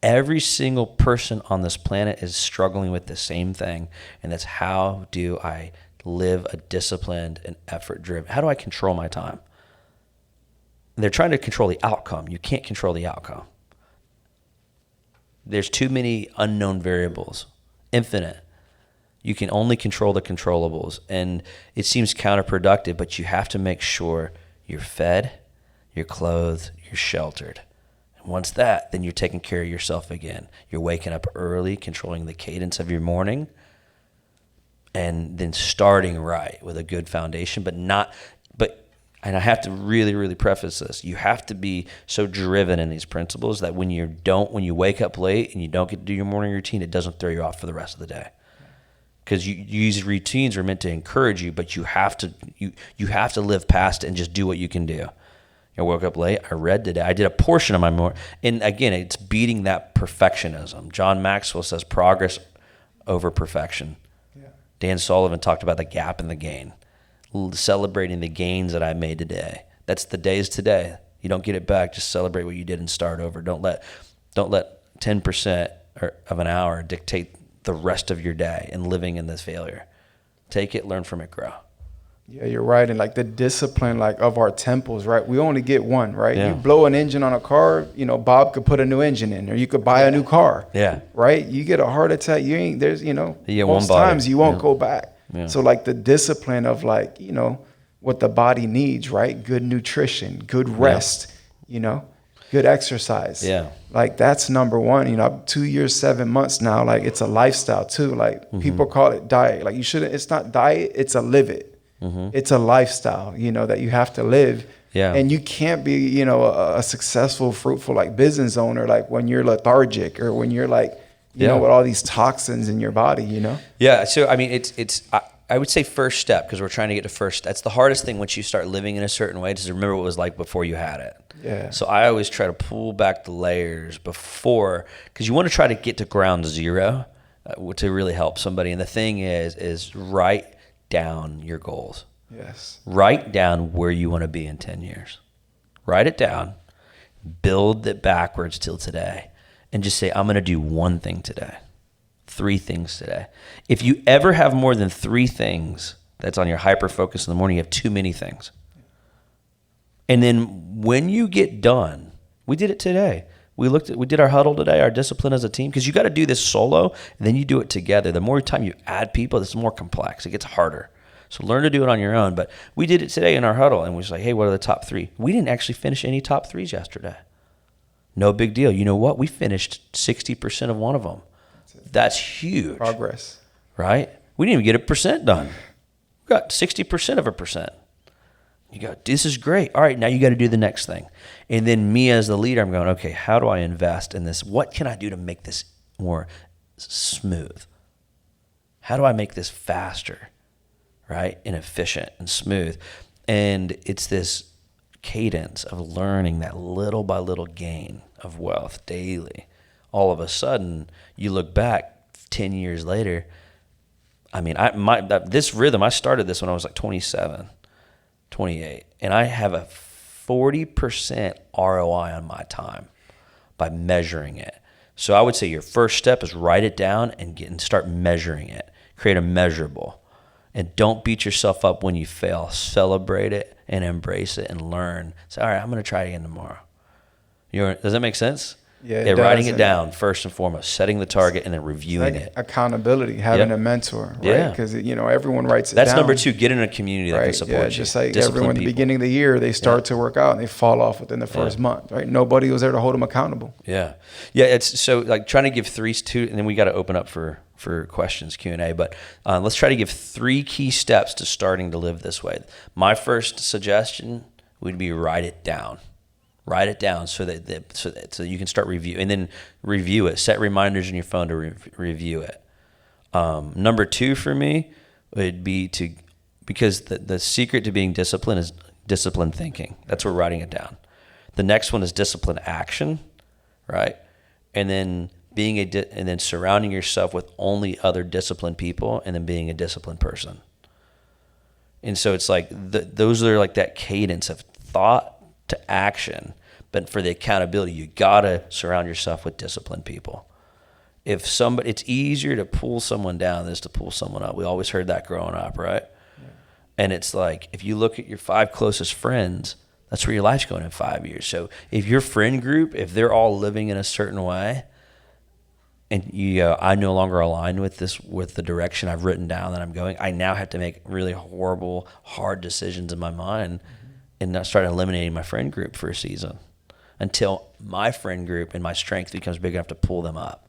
Every single person on this planet is struggling with the same thing, and that's how do I live a disciplined and effort-driven? How do I control my time? They're trying to control the outcome. You can't control the outcome. There's too many unknown variables, infinite. You can only control the controllables, and it seems counterproductive, but you have to make sure you're fed, you're clothed, you're sheltered. Once that, then you're taking care of yourself again. You're waking up early, controlling the cadence of your morning, and then starting right with a good foundation, and I have to really, really preface this. You have to be so driven in these principles that when you wake up late and you don't get to do your morning routine, it doesn't throw you off for the rest of the day. Because these routines are meant to encourage you, but you have to live past it and just do what you can do. I woke up late. I read today. I did a portion of my morning. And again, it's beating that perfectionism. John Maxwell says progress over perfection. Yeah. Dan Sullivan talked about the gap and the gain. celebrating the gains that I made today. That's the day's today. You don't get it back. Just celebrate what you did and start over. Don't let 10% of an hour dictate the rest of your day and living in this failure. Take it, learn from it, grow. Yeah, you're right. And like the discipline, like of our temples, right? We only get one, right? Yeah. You blow an engine on a car, you know, Bob could put a new engine in, or you could buy a new car. Yeah. Right? You get a heart attack, you ain't, there's, you know, You get most one body. times you won't go back. Yeah. So like the discipline of like, you know, what the body needs, right? Good nutrition, good rest, you know, good exercise. Yeah. Like that's number one. You know, 2 years, 7 months now, like it's a lifestyle too. Like people call it diet. Like you shouldn't, it's not diet, it's a live it. It's a lifestyle, you know, that you have to live. Yeah. And you can't be, you know, a successful, fruitful like business owner, like when you're lethargic or when you're like, you know, with all these toxins in your body, you know? Yeah. So, I mean, I would say first step, because we're trying to get to first. That's the hardest thing once you start living in a certain way, is to remember what it was like before you had it. Yeah. So I always try to pull back the layers before, because you want to try to get to ground zero to really help somebody. And the thing is write down your goals. Yes. Write down where you want to be in 10 years. Write it down. Build it backwards till today. And just say, I'm going to do one thing today. 3 things today. If you ever have more than 3 things that's on your hyper focus in the morning, you have too many things. And then when you get done, we did it today. We did our huddle today, our discipline as a team, because you got to do this solo and then you do it together. The more time you add people, it's more complex. It gets harder. So learn to do it on your own. But we did it today in our huddle, and we was like, hey, what are the top 3? We didn't actually finish any top 3s yesterday. No big deal. You know what? We finished 60% of one of them. That's huge. Progress. Right? We didn't even get a percent done. We got 60% of a percent. You go, this is great. All right, now you got to do the next thing. And then me as the leader, I'm going, okay, how do I invest in this? What can I do to make this more smooth? How do I make this faster, right, and efficient and smooth? And it's this cadence of learning that little by little gain of wealth daily. All of a sudden, you look back 10 years later. I mean, this rhythm, I started this when I was like 27. 28, and I have a 40% ROI on my time by measuring it. So I would say your first step is write it down and start measuring it. Create a measurable, and don't beat yourself up when you fail. Celebrate it and embrace it and learn. Say, all right, I'm going to try it again tomorrow. Does that make sense? Yeah, writing it down first and foremost, setting the target and then reviewing like it. Accountability, having a mentor, right? Yeah. Because you know everyone writes it That's down. number 2. Get in a community that can support you. Just like Discipline everyone at the people. beginning of the year, they start to work out and they fall off within the first month, right? Nobody was there to hold them accountable. Yeah. It's so like trying to give 3 to, and then we got to open up for questions, Q&A, but let's try to give 3 key steps to starting to live this way. My first suggestion would be write it down. Write it down so you can start review, and then review it. Set reminders in your phone to review it. Number 2 for me would be because the secret to being disciplined is disciplined thinking. That's where writing it down. The next one is disciplined action, right? And then and then surrounding yourself with only other disciplined people, and then being a disciplined person. And so it's like those are like that cadence of thought to action. But for the accountability, you gotta surround yourself with disciplined people. It's easier to pull someone down than it is to pull someone up. We always heard that growing up, right? Yeah. And it's like, if you look at your 5 closest friends, that's where your life's going in 5 years. So if your friend group, if they're all living in a certain way, and I no longer align with the direction I've written down that I'm going, I now have to make really horrible, hard decisions in my mind. And not start eliminating my friend group for a season until my friend group and my strength becomes big enough to pull them up.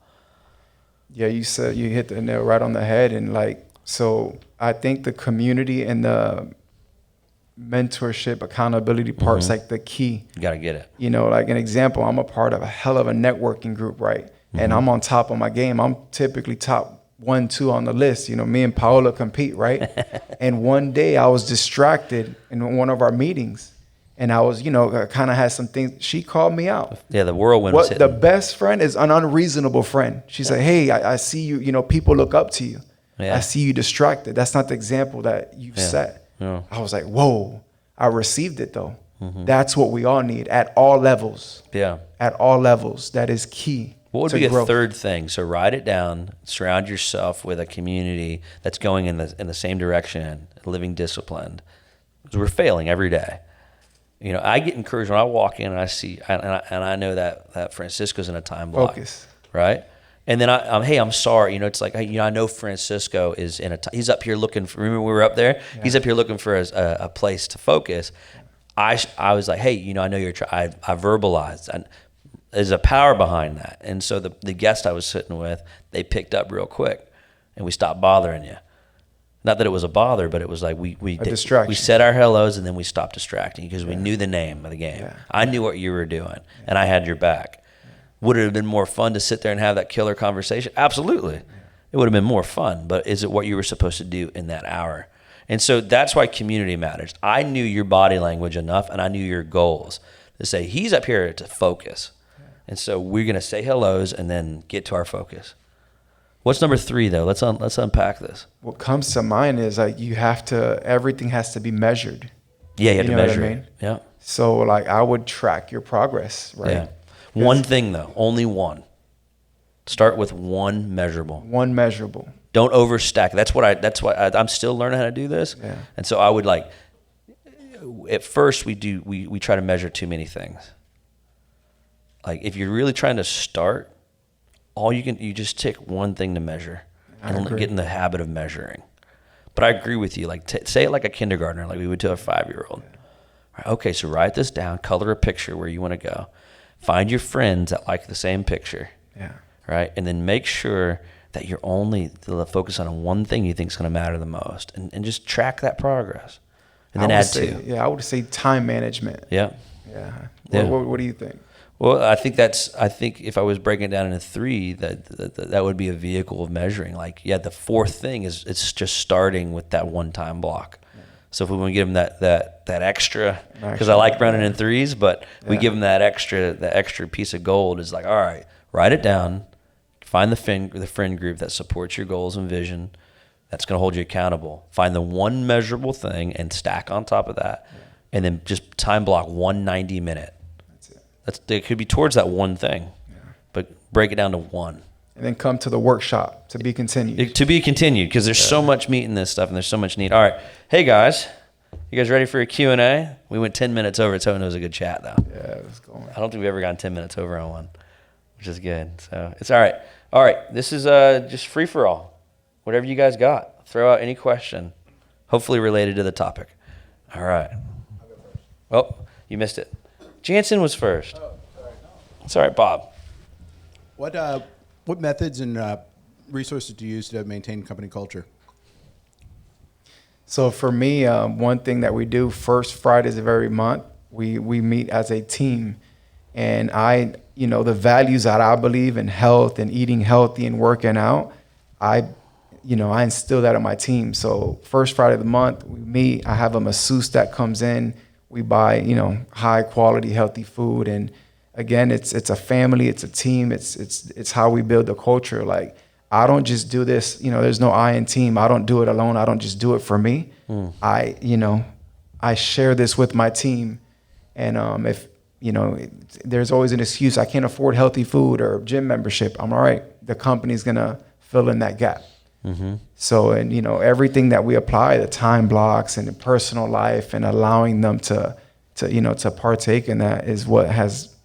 Yeah, you hit the nail right on the head. And like, so I think the community and the mentorship, accountability part's like the key. You got to get it. You know, like an example, I'm a part of a hell of a networking group, right? And I'm on top of my game. I'm typically top 1, 2 on the list. You know, me and Paola compete, right? And one day I was distracted in one of our meetings, and I was, I kind of had some things. She called me out. Yeah, the whirlwind was hitting. The best friend is an unreasonable friend. She said, hey, I see you, people look up to you. Yeah. I see you distracted. That's not the example that you've set. Yeah. I was like, whoa, I received it though. That's what we all need at all levels. Yeah. At all levels. That is key. What would to be growth. a third thing? So write it down. Surround yourself with a community that's going in the same direction, living disciplined. Because we're failing every day. You know, I get encouraged when I walk in and I see, and I know that Francisco's in a time block. Focus. Right? And then I'm sorry. You know, it's like, I know Francisco is he's up here looking for, remember we were up there? Yeah. He's up here looking for a place to focus. I was like, hey, I know I verbalized. And there's a power behind that. And so the guest I was sitting with, they picked up real quick and we stopped bothering you. Not that it was a bother, but it was like we said our hellos and then we stopped distracting you because we knew the name of the game. Yeah. I knew what you were doing and I had your back. Would it have been more fun to sit there and have that killer conversation? Absolutely. It would have been more fun, but is it what you were supposed to do in that hour? And so that's why community matters. I knew your body language enough and I knew your goals to say, he's up here to focus. And so we're going to say hellos and then get to our focus. What's number 3 though? Let's unpack this. What comes to mind is like everything has to be measured. Yeah, you have to measure it. Yeah. So like I would track your progress, right? Yeah. One thing though, only one. Start with one measurable. One measurable. Don't overstack. That's what I'm still learning how to do this. Yeah. And so I would at first we try to measure too many things. Like if you're really trying to start, you just take one thing to measure and get in the habit of measuring. But I agree with you. Like say it like a kindergartner, like we would to a 5-year-old. Right, okay, so write this down, color a picture where you want to go. Find your friends that like the same picture. Yeah. Right? And then make sure that you're only focus on one thing you think is going to matter the most and just track that progress. And then add to. Yeah, I would say time management. Yeah. Yeah. What do you think? Well, I think if I was breaking it down into 3, that would be a vehicle of measuring. Like, the 4th thing is it's just starting with that one time block. Yeah. So if we want to give them that extra, because I like running in 3s, but we give them that extra piece of gold is like, all right, write it down, find the friend group that supports your goals and vision, that's going to hold you accountable. Find the one measurable thing and stack on top of that, and then just time block 190 minute. It could be towards that one thing, but break it down to one. And then come to the workshop to be continued. Because there's so much meat in this stuff and there's so much need. All right. Hey, guys. You guys ready for a Q&A? We went 10 minutes over. Tony, it was a good chat, though. Yeah, it was going. I don't think we've ever gone 10 minutes over on one, which is good. So it's all right. All right. This is just free for all. Whatever you guys got. Throw out any question, hopefully related to the topic. All right. I'll go first. Oh, you missed it. Jansen was first. Oh, sorry. It's all right, Bob. What methods and resources do you use to maintain company culture? So for me, one thing that we do first Fridays of every month, we meet as a team, and the values that I believe in, health and eating healthy and working out, I instill that in my team. So first Friday of the month, we meet. I have a masseuse that comes in. We buy, high quality, healthy food. And again, it's a family, it's a team. It's how we build the culture. Like, I don't just do this, there's no I in team. I don't do it alone. I don't just do it for me. I share this with my team. And if, there's always an excuse, I can't afford healthy food or gym membership, I'm all right. The company's going to fill in that gap. Mm-hmm. So, and everything that we apply, the time blocks and the personal life and allowing them to partake in that is what has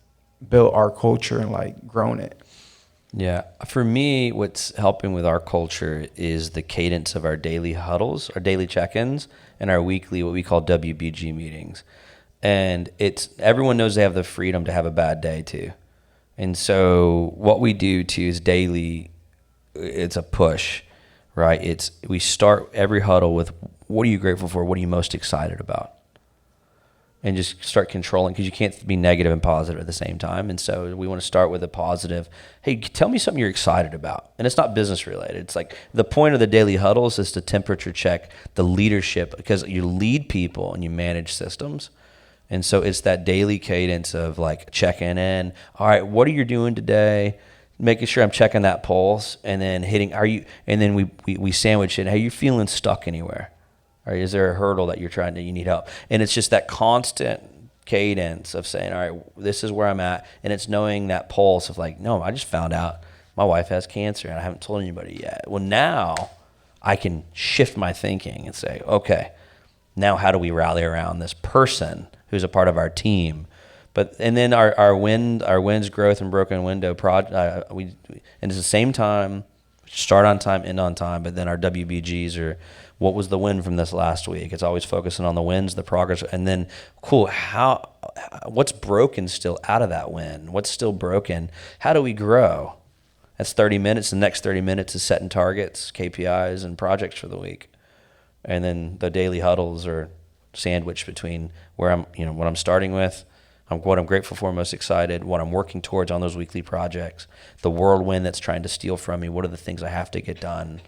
built our culture and grown it. Yeah. For me, what's helping with our culture is the cadence of our daily huddles, our daily check-ins, and our weekly, what we call WBG meetings. And everyone knows they have the freedom to have a bad day too. And so what we do too is daily, it's a push. Right? We start every huddle with, what are you grateful for? What are you most excited about? And just start controlling, because you can't be negative and positive at the same time. And so we want to start with a positive. Hey, tell me something you're excited about. And it's not business related. It's like the point of the daily huddles is to temperature check the leadership, because you lead people and you manage systems. And so it's that daily cadence of checking in. All right, what are you doing today? Making sure I'm checking that pulse, and then we sandwich it. Hey, you feeling stuck anywhere? Or is there a hurdle that you need help? And it's just that constant cadence of saying, all right, this is where I'm at. And it's knowing that pulse of like, no, I just found out my wife has cancer and I haven't told anybody yet. Well, now I can shift my thinking and say, okay, now how do we rally around this person who's a part of our team? And then our wins, growth, and broken window project, and it's the same time, start on time, end on time, but then our WBGs are, what was the win from this last week? It's always focusing on the wins, the progress, and then, cool, what's broken still out of that win? What's still broken? How do we grow? That's 30 minutes. The next 30 minutes is setting targets, KPIs, and projects for the week. And then the daily huddles are sandwiched between where what I'm starting with, what I'm grateful for, most excited, what I'm working towards on those weekly projects, the whirlwind that's trying to steal from me, what are the things I have to get done,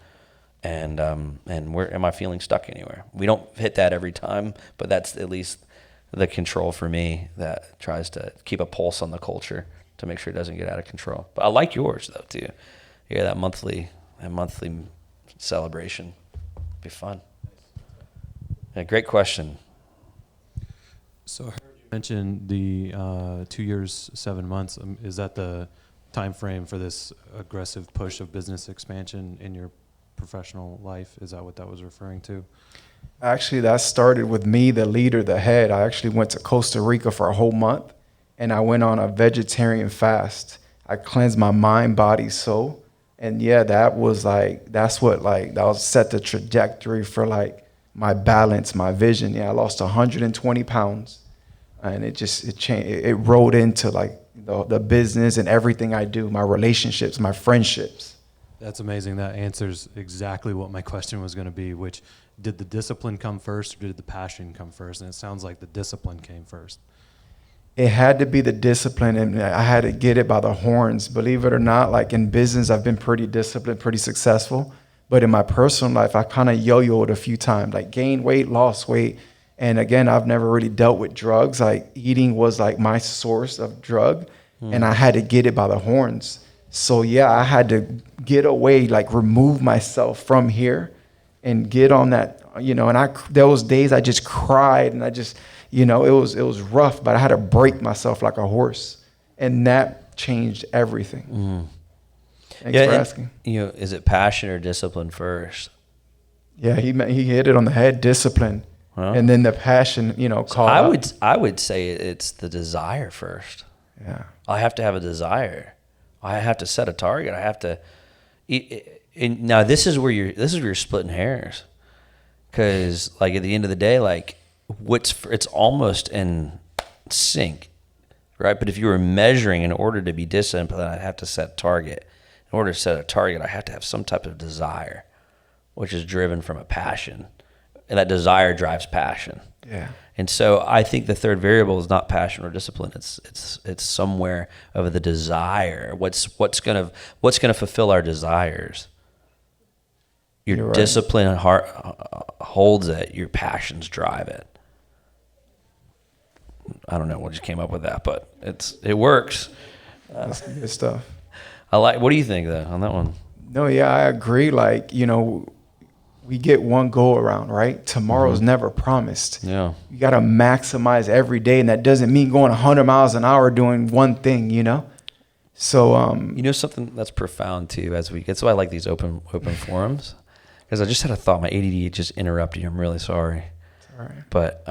and where am I feeling stuck anywhere? We don't hit that every time, but that's at least the control for me that tries to keep a pulse on the culture to make sure it doesn't get out of control. But I like yours though too. Yeah, that monthly celebration be fun. Yeah, great question. So I heard you mention the 2 years, 7 months. Is that the time frame for this aggressive push of business expansion in your professional life? Is that what that was referring to? Actually, that started with me, the leader, the head. I actually went to Costa Rica for a whole month, and I went on a vegetarian fast. I cleansed my mind, body, soul. And yeah, that was set the trajectory for like my balance, my vision. Yeah, I lost 120 pounds, and it changed. It rolled into like the business and everything I do, my relationships, my friendships. That's amazing. That answers exactly what my question was going to be, which did the discipline come first or did the passion come first? And it sounds like the discipline came first. It had to be the discipline, and I had to get it by the horns. Believe it or not, like in business, I've been pretty disciplined, pretty successful. But in my personal life, I kind of yo-yoed a few times, like gained weight, lost weight. And again, I've never really dealt with drugs. Like eating was like my source of drug, and I had to get it by the horns. So yeah, I had to get away, like remove myself from here and get on that, and there was days I just cried and I just, it was rough, but I had to break myself like a horse, and that changed everything. Thanks for asking. Is it passion or discipline first? Yeah, he hit it on the head, discipline. Well, and then the passion, I would say it's the desire first. Yeah. I have to have a desire. I have to set a target. I have to. Now this is where you're splitting hairs, because like at the end of the day, like it's almost in sync, right? But if you were measuring, in order to be disciplined, I have to set a target. In order to set a target, I have to have some type of desire, which is driven from a passion, and that desire drives passion. Yeah. And so I think the third variable is not passion or discipline. It's somewhere of the desire. What's gonna fulfill our desires? Your right. discipline and heart holds it. Your passions drive it. I don't know what just came up with that, but it works. That's good stuff. What do you think though on that one? No, yeah, I agree. Like, we get one go around, right? Tomorrow's never promised. Yeah. You got to maximize every day. And that doesn't mean going 100 miles an hour doing one thing, So, something that's profound too, that's why I like these open forums. Because I just had a thought, my ADD just interrupted you. I'm really sorry. All right. But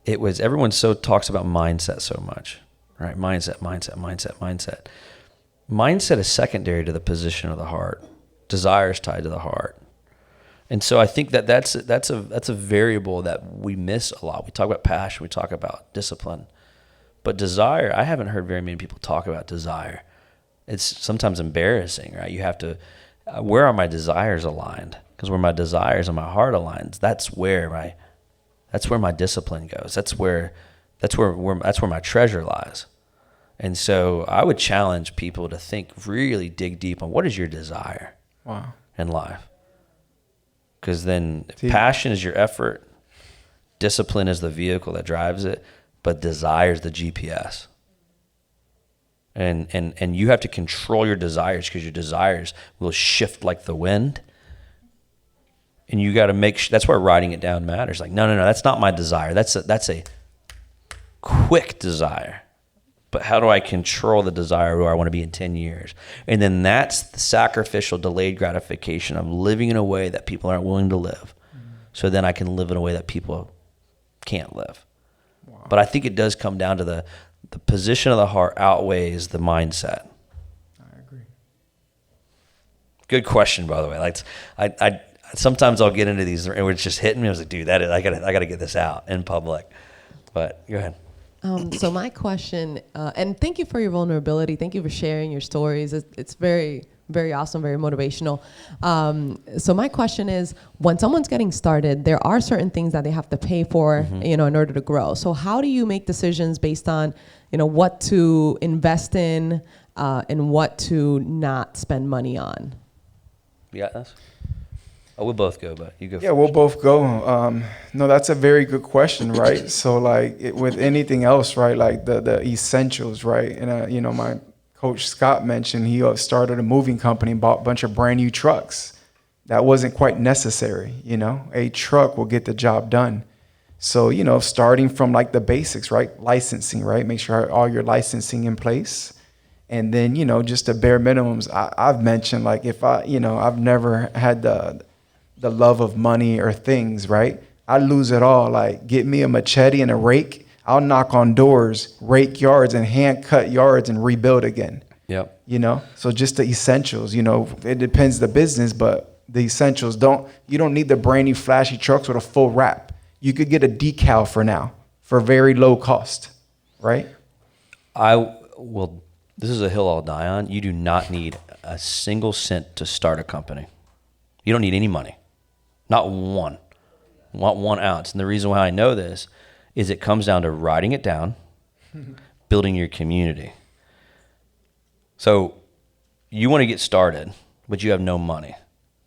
it was, everyone talks about mindset so much, right? Mindset. Mindset is secondary to the position of the heart. Desire is tied to the heart. And so I think that's a variable that we miss a lot. We talk about passion, we talk about discipline, but desire, I haven't heard very many people talk about desire. It's sometimes embarrassing, right? You have to, where are my desires aligned? Because where my desires and my heart aligns, that's where my discipline goes. That's where my treasure lies. And so I would challenge people to really dig deep on what is your desire in life. Because then passion is your effort, discipline is the vehicle that drives it, but desire is the GPS. And you have to control your desires, because your desires will shift like the wind. And you got to make sure, that's where writing it down matters. Like, no, that's not my desire. That's a quick desire. But how do I control the desire where I want to be in 10 years? And then that's the sacrificial delayed gratification of living in a way that people aren't willing to live. So then I can live in a way that people can't live. Wow. But I think it does come down to the position of the heart outweighs the mindset. I agree. Good question, by the way. Like, I sometimes I'll get into these and it's just hitting me. I was like, dude, I gotta get this out in public. But go ahead. So my question, and thank you for your vulnerability. Thank you for sharing your stories. It's very, very awesome, very motivational. So my question is, when someone's getting started, there are certain things that they have to pay for, in order to grow. So how do you make decisions based on, what to invest in and what to not spend money on? You got this? Oh, we'll both go, but you go Yeah, first. we'll both go. No, that's a very good question, right? So like with anything else, right? Like the essentials, right? And my coach Scott mentioned he started a moving company, bought a bunch of brand new trucks. That wasn't quite necessary, A truck will get the job done. So, starting from like the basics, right? Licensing, right? Make sure all your licensing in place. And then, just the bare minimums. I've mentioned like if I've never had the love of money or things, right? I lose it all. Like, get me a machete and a rake. I'll knock on doors, rake yards and hand cut yards and rebuild again. Yep. So just the essentials, it depends the business, but the essentials you don't need the brand new flashy trucks with a full wrap. You could get a decal for now for very low cost, right? This is a hill I'll die on. You do not need a single cent to start a company. You don't need any money. Not one. Not 1 ounce. And the reason why I know this is it comes down to writing it down, building your community. So you want to get started, but you have no money.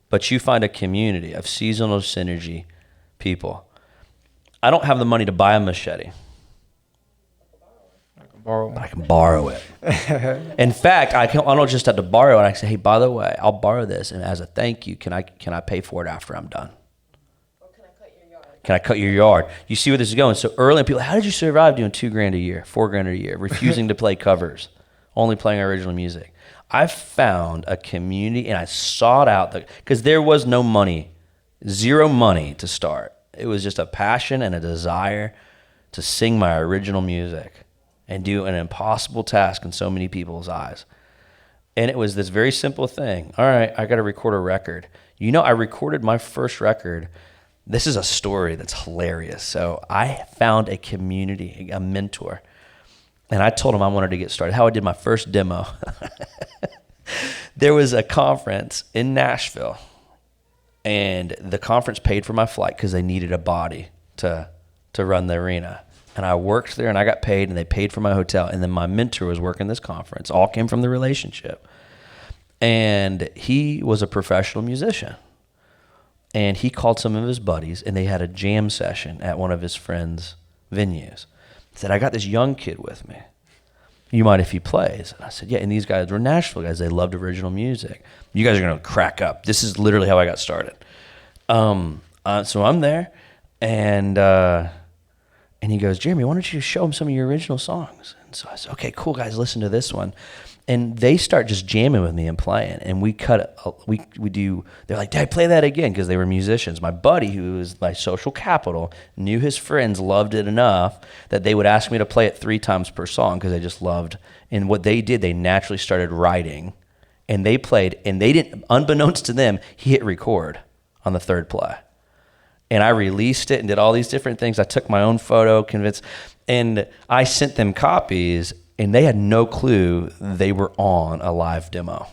But you find a community of seasonal synergy people. I don't have the money to buy a machete. But I can borrow it. In fact, I don't just have to borrow it. I say, hey, by the way, I'll borrow this, and as a thank you, can I pay for it after I'm done? Or can I cut your yard? Can I cut your yard? You see where this is going. So early, people, how did you survive doing $2,000 a year, $4,000 a year, refusing to play covers, only playing original music? I found a community, and I sought out because there was no money, zero money to start. It was just a passion and a desire to sing my original music and do an impossible task in so many people's eyes. And it was this very simple thing. All right, I got to record a record. I recorded my first record. This is a story that's hilarious. So I found a community, a mentor, and I told him I wanted to get started. How I did my first demo. There was a conference in Nashville, and the conference paid for my flight because they needed a body to run the arena. And I worked there and I got paid and they paid for my hotel. And then my mentor was working this conference. All came from the relationship. And he was a professional musician. And he called some of his buddies and they had a jam session at one of his friends' venues. He said, I got this young kid with me. You mind if he plays? And I said, yeah. And these guys were Nashville guys. They loved original music. You guys are going to crack up. This is literally how I got started. So I'm there and he goes, Jeremy, why don't you show them some of your original songs? And so I said, okay, cool, guys, listen to this one. And they start just jamming with me and playing. And we they're like, Dad, play that again, because they were musicians. My buddy, who was my social capital, knew his friends loved it enough that they would ask me to play it 3 times per song because they just loved. And what they did, they naturally started writing. And they played, and they didn't, unbeknownst to them, he hit record on the 3rd play. And I released it and did all these different things. I took my own photo, and I sent them copies, and they had no clue they were on a live demo.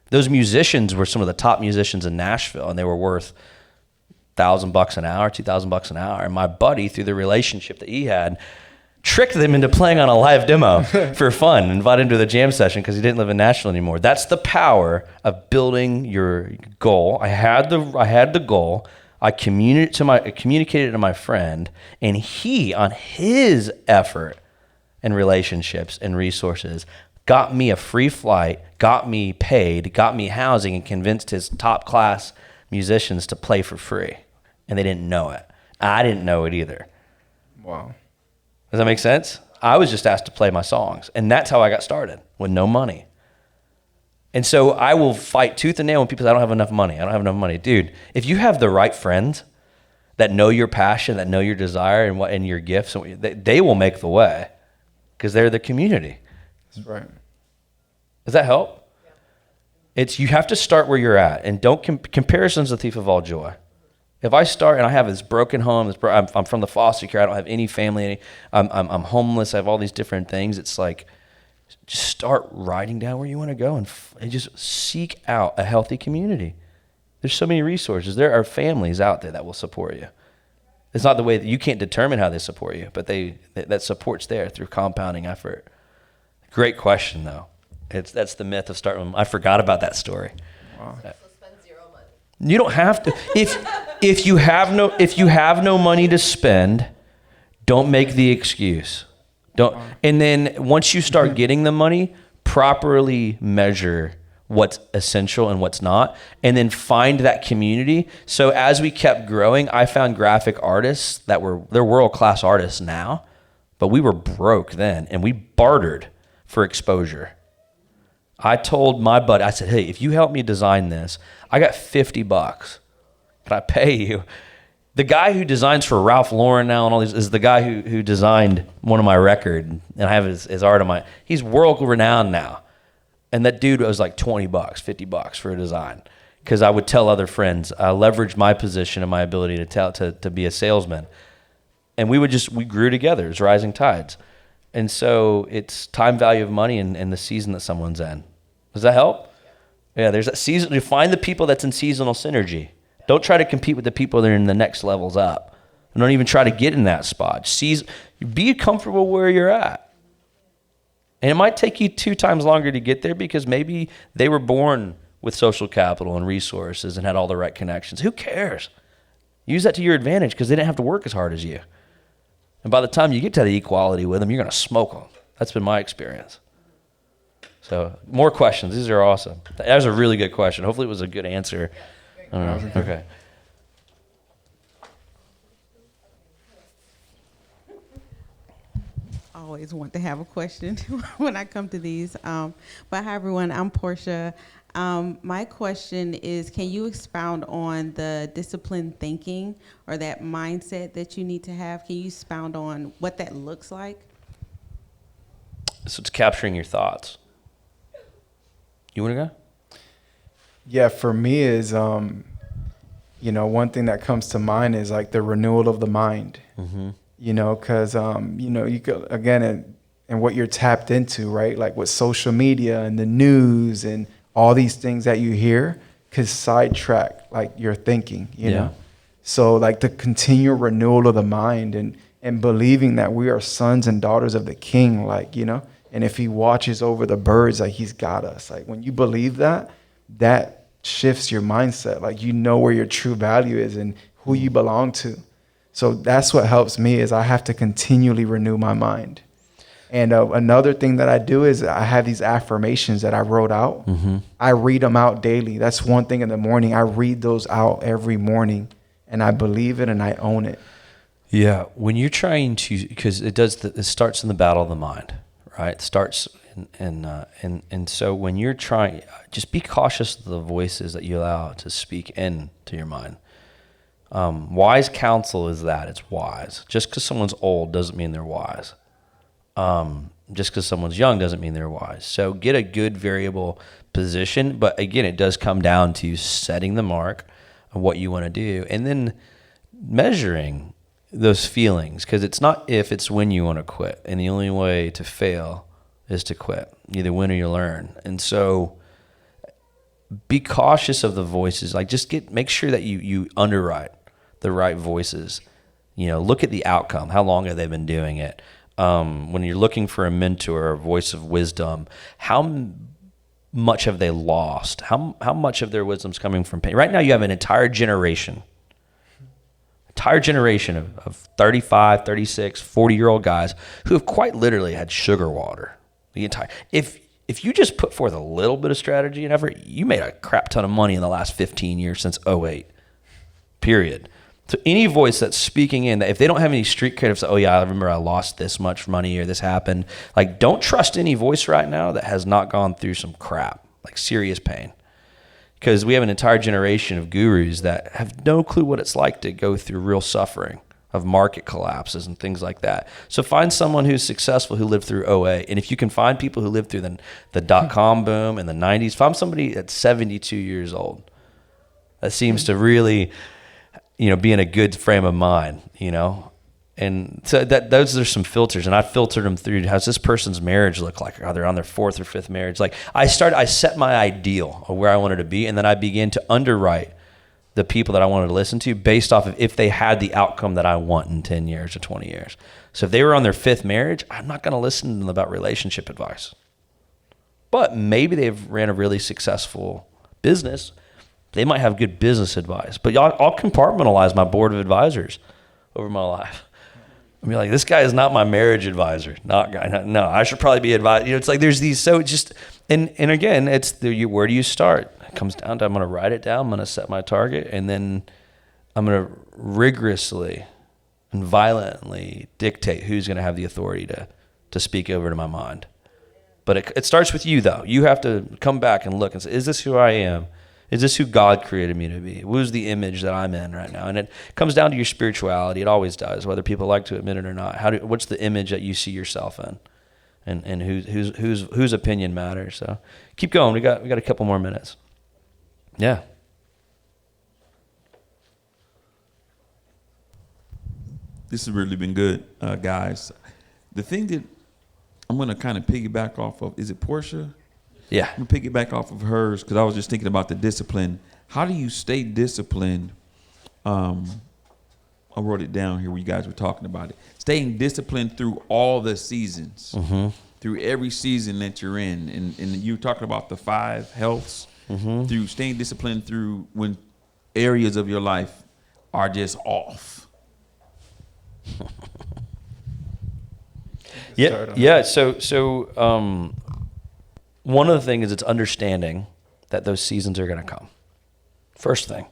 Those musicians were some of the top musicians in Nashville, and they were worth $1,000 an hour, $2,000 an hour. And my buddy, through the relationship that he had, tricked them into playing on a live demo for fun, invited him to the jam session because he didn't live in Nashville anymore. That's the power of building your goal. I had the goal. I communicated it to my friend, and he, on his effort and relationships and resources, got me a free flight, got me paid, got me housing, and convinced his top class musicians to play for free. And they didn't know it. I didn't know it either. Wow. Does that make sense? I was just asked to play my songs. And that's how I got started, with no money. And so I will fight tooth and nail when people say, I don't have enough money. I don't have enough money. Dude, if you have the right friends that know your passion, that know your desire and your gifts, they will make the way because they're the community. That's right. Does that help? Yeah. You have to start where you're at, and don't comparison's the thief of all joy. If I start and I have this broken home, I'm from the foster care, I don't have any family, I'm homeless, I have all these different things. It's like, just start writing down where you want to go and just seek out a healthy community. There's so many resources. There are families out there that will support you. It's not the way that you can't determine how they support you, but that support's there through compounding effort. Great question, though. That's the myth of starting. I forgot about that story. Wow. So spend zero money. You don't have to. If you have no money to spend, don't make the excuse. Don't. And then once you start getting the money, properly measure what's essential and what's not, and then find that community. So as we kept growing, I found graphic artists they're world-class artists now, but we were broke then, and we bartered for exposure. I told my buddy, I said, hey, if you help me design this, I got $50. Can I pay you? The guy who designs for Ralph Lauren now and all these is the guy who designed one of my record, and I have his art on my. He's world renowned now, and that dude was like $20, $50 for a design, because I would tell other friends. I leveraged my position and my ability to be a salesman, and we grew together. It's rising tides, and so it's time value of money and the season that someone's in. Does that help? Yeah, there's that season. You find the people that's in seasonal synergy. Don't try to compete with the people that are in the next levels up. And don't even try to get in that spot. Be comfortable where you're at. And it might take you 2 times longer to get there because maybe they were born with social capital and resources and had all the right connections. Who cares? Use that to your advantage because they didn't have to work as hard as you. And by the time you get to the equality with them, you're going to smoke them. That's been my experience. So more questions. These are awesome. That was a really good question. Hopefully it was a good answer. I don't know. Okay. I always want to have a question when I come to these. But hi, everyone. I'm Portia. My question is, can you expound on the disciplined thinking or that mindset that you need to have? Can you expound on what that looks like? So it's capturing your thoughts. You want to go? Yeah, for me is, one thing that comes to mind is like the renewal of the mind, because, you go again, and what you're tapped into, right? Like with social media and the news and all these things that you hear could sidetrack like your thinking, you know? So like the continual renewal of the mind and believing that we are sons and daughters of the King, and if he watches over the birds, like he's got us. Like when you believe that shifts your mindset. Like you know where your true value is and who you belong to. So that's what helps me is I have to continually renew my mind. And another thing that I do is I have these affirmations that I wrote out. I read them out daily. That's one thing in the morning. I read those out every morning and I believe it and I own it. Yeah. When you're trying to, because it starts in the battle of the mind, right? It starts and so when you're trying, just be cautious of the voices that you allow to speak into your mind. Wise counsel is that it's wise. Just because someone's old doesn't mean they're wise. Just because someone's young doesn't mean they're wise. So get a good variable position. But again, it does come down to setting the mark of what you want to do and then measuring those feelings, because it's not if, it's when you want to quit. And the only way to fail is to quit. You either win or you learn. And so be cautious of the voices. Like just make sure that you underwrite the right voices. Look at the outcome. How long have they been doing it? When you're looking for a mentor or a voice of wisdom, how much have they lost? How much of their wisdom's coming from pain? Right now you have an entire generation of 35, 36, 40-year-old guys who have quite literally had sugar water. If if you just put forth a little bit of strategy and effort, you made a crap ton of money in the last 15 years since '08, period. So any voice that's speaking in, that if they don't have any street cred, say, oh yeah, I remember I lost this much money or this happened, like don't trust any voice right now that has not gone through some crap, like serious pain. Because we have an entire generation of gurus that have no clue what it's like to go through real suffering of market collapses and things like that. So find someone who's successful who lived through '08. And if you can find people who lived through the dot-com boom in the 90s, find somebody that's 72 years old. That seems to really, be in a good frame of mind, And so those are some filters, and I filtered them through. How's this person's marriage look like? Are they on their 4th or 5th marriage? Like I set my ideal of where I wanted to be, and then I began to underwrite the people that I wanted to listen to based off of if they had the outcome that I want in 10 years or 20 years. So if they were on their 5th marriage, I'm not going to listen to them about relationship advice. But maybe they've ran a really successful business. They might have good business advice. But I'll compartmentalize my board of advisors over my life. I'll be like, this guy is not my marriage advisor. No, I should probably be advised. It's like there's these, so just, and again, it's where do you start? It comes down to, I'm going to write it down. I'm going to set my target, and then I'm going to rigorously and violently dictate who's going to have the authority to speak over to my mind. But it starts with you, though. You have to come back and look and say, is this who I am? Is this who God created me to be? Who's the image that I'm in right now? And it comes down to your spirituality. It always does, whether people like to admit it or not. What's the image that you see yourself in, and whose opinion matters? So keep going. We got a couple more minutes. Yeah. This has really been good, guys. The thing that I'm going to kind of piggyback off of, is it Portia? Yeah. I'm going to piggyback off of hers because I was just thinking about the discipline. How do you stay disciplined? I wrote it down here where you guys were talking about it. Staying disciplined through all the seasons, through every season that you're in. And you were talking about the 5 healths, through staying disciplined through when areas of your life are just off. Yeah. So one of the things is it's understanding that those seasons are going to come. First thing,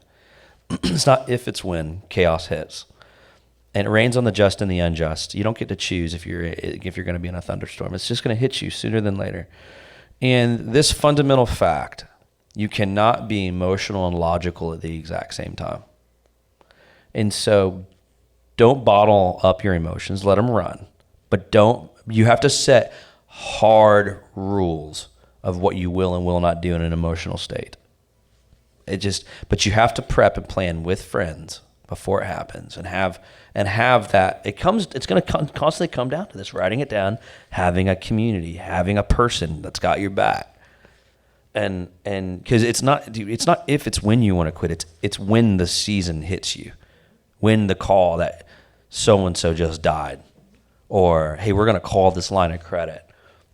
it's not if, it's when chaos hits, and it rains on the just and the unjust. You don't get to choose if you're going to be in a thunderstorm. It's just going to hit you sooner than later. And this fundamental fact, you cannot be emotional and logical at the exact same time. And so don't bottle up your emotions, let them run. But you have to set hard rules of what you will and will not do in an emotional state. But you have to prep and plan with friends before it happens, and have that. It's going to constantly come down to this: writing it down, having a community, having a person that's got your back, and because it's not if, it's when you want to quit. It's when the season hits you, when the call that so and so just died, or hey, we're going to call this line of credit,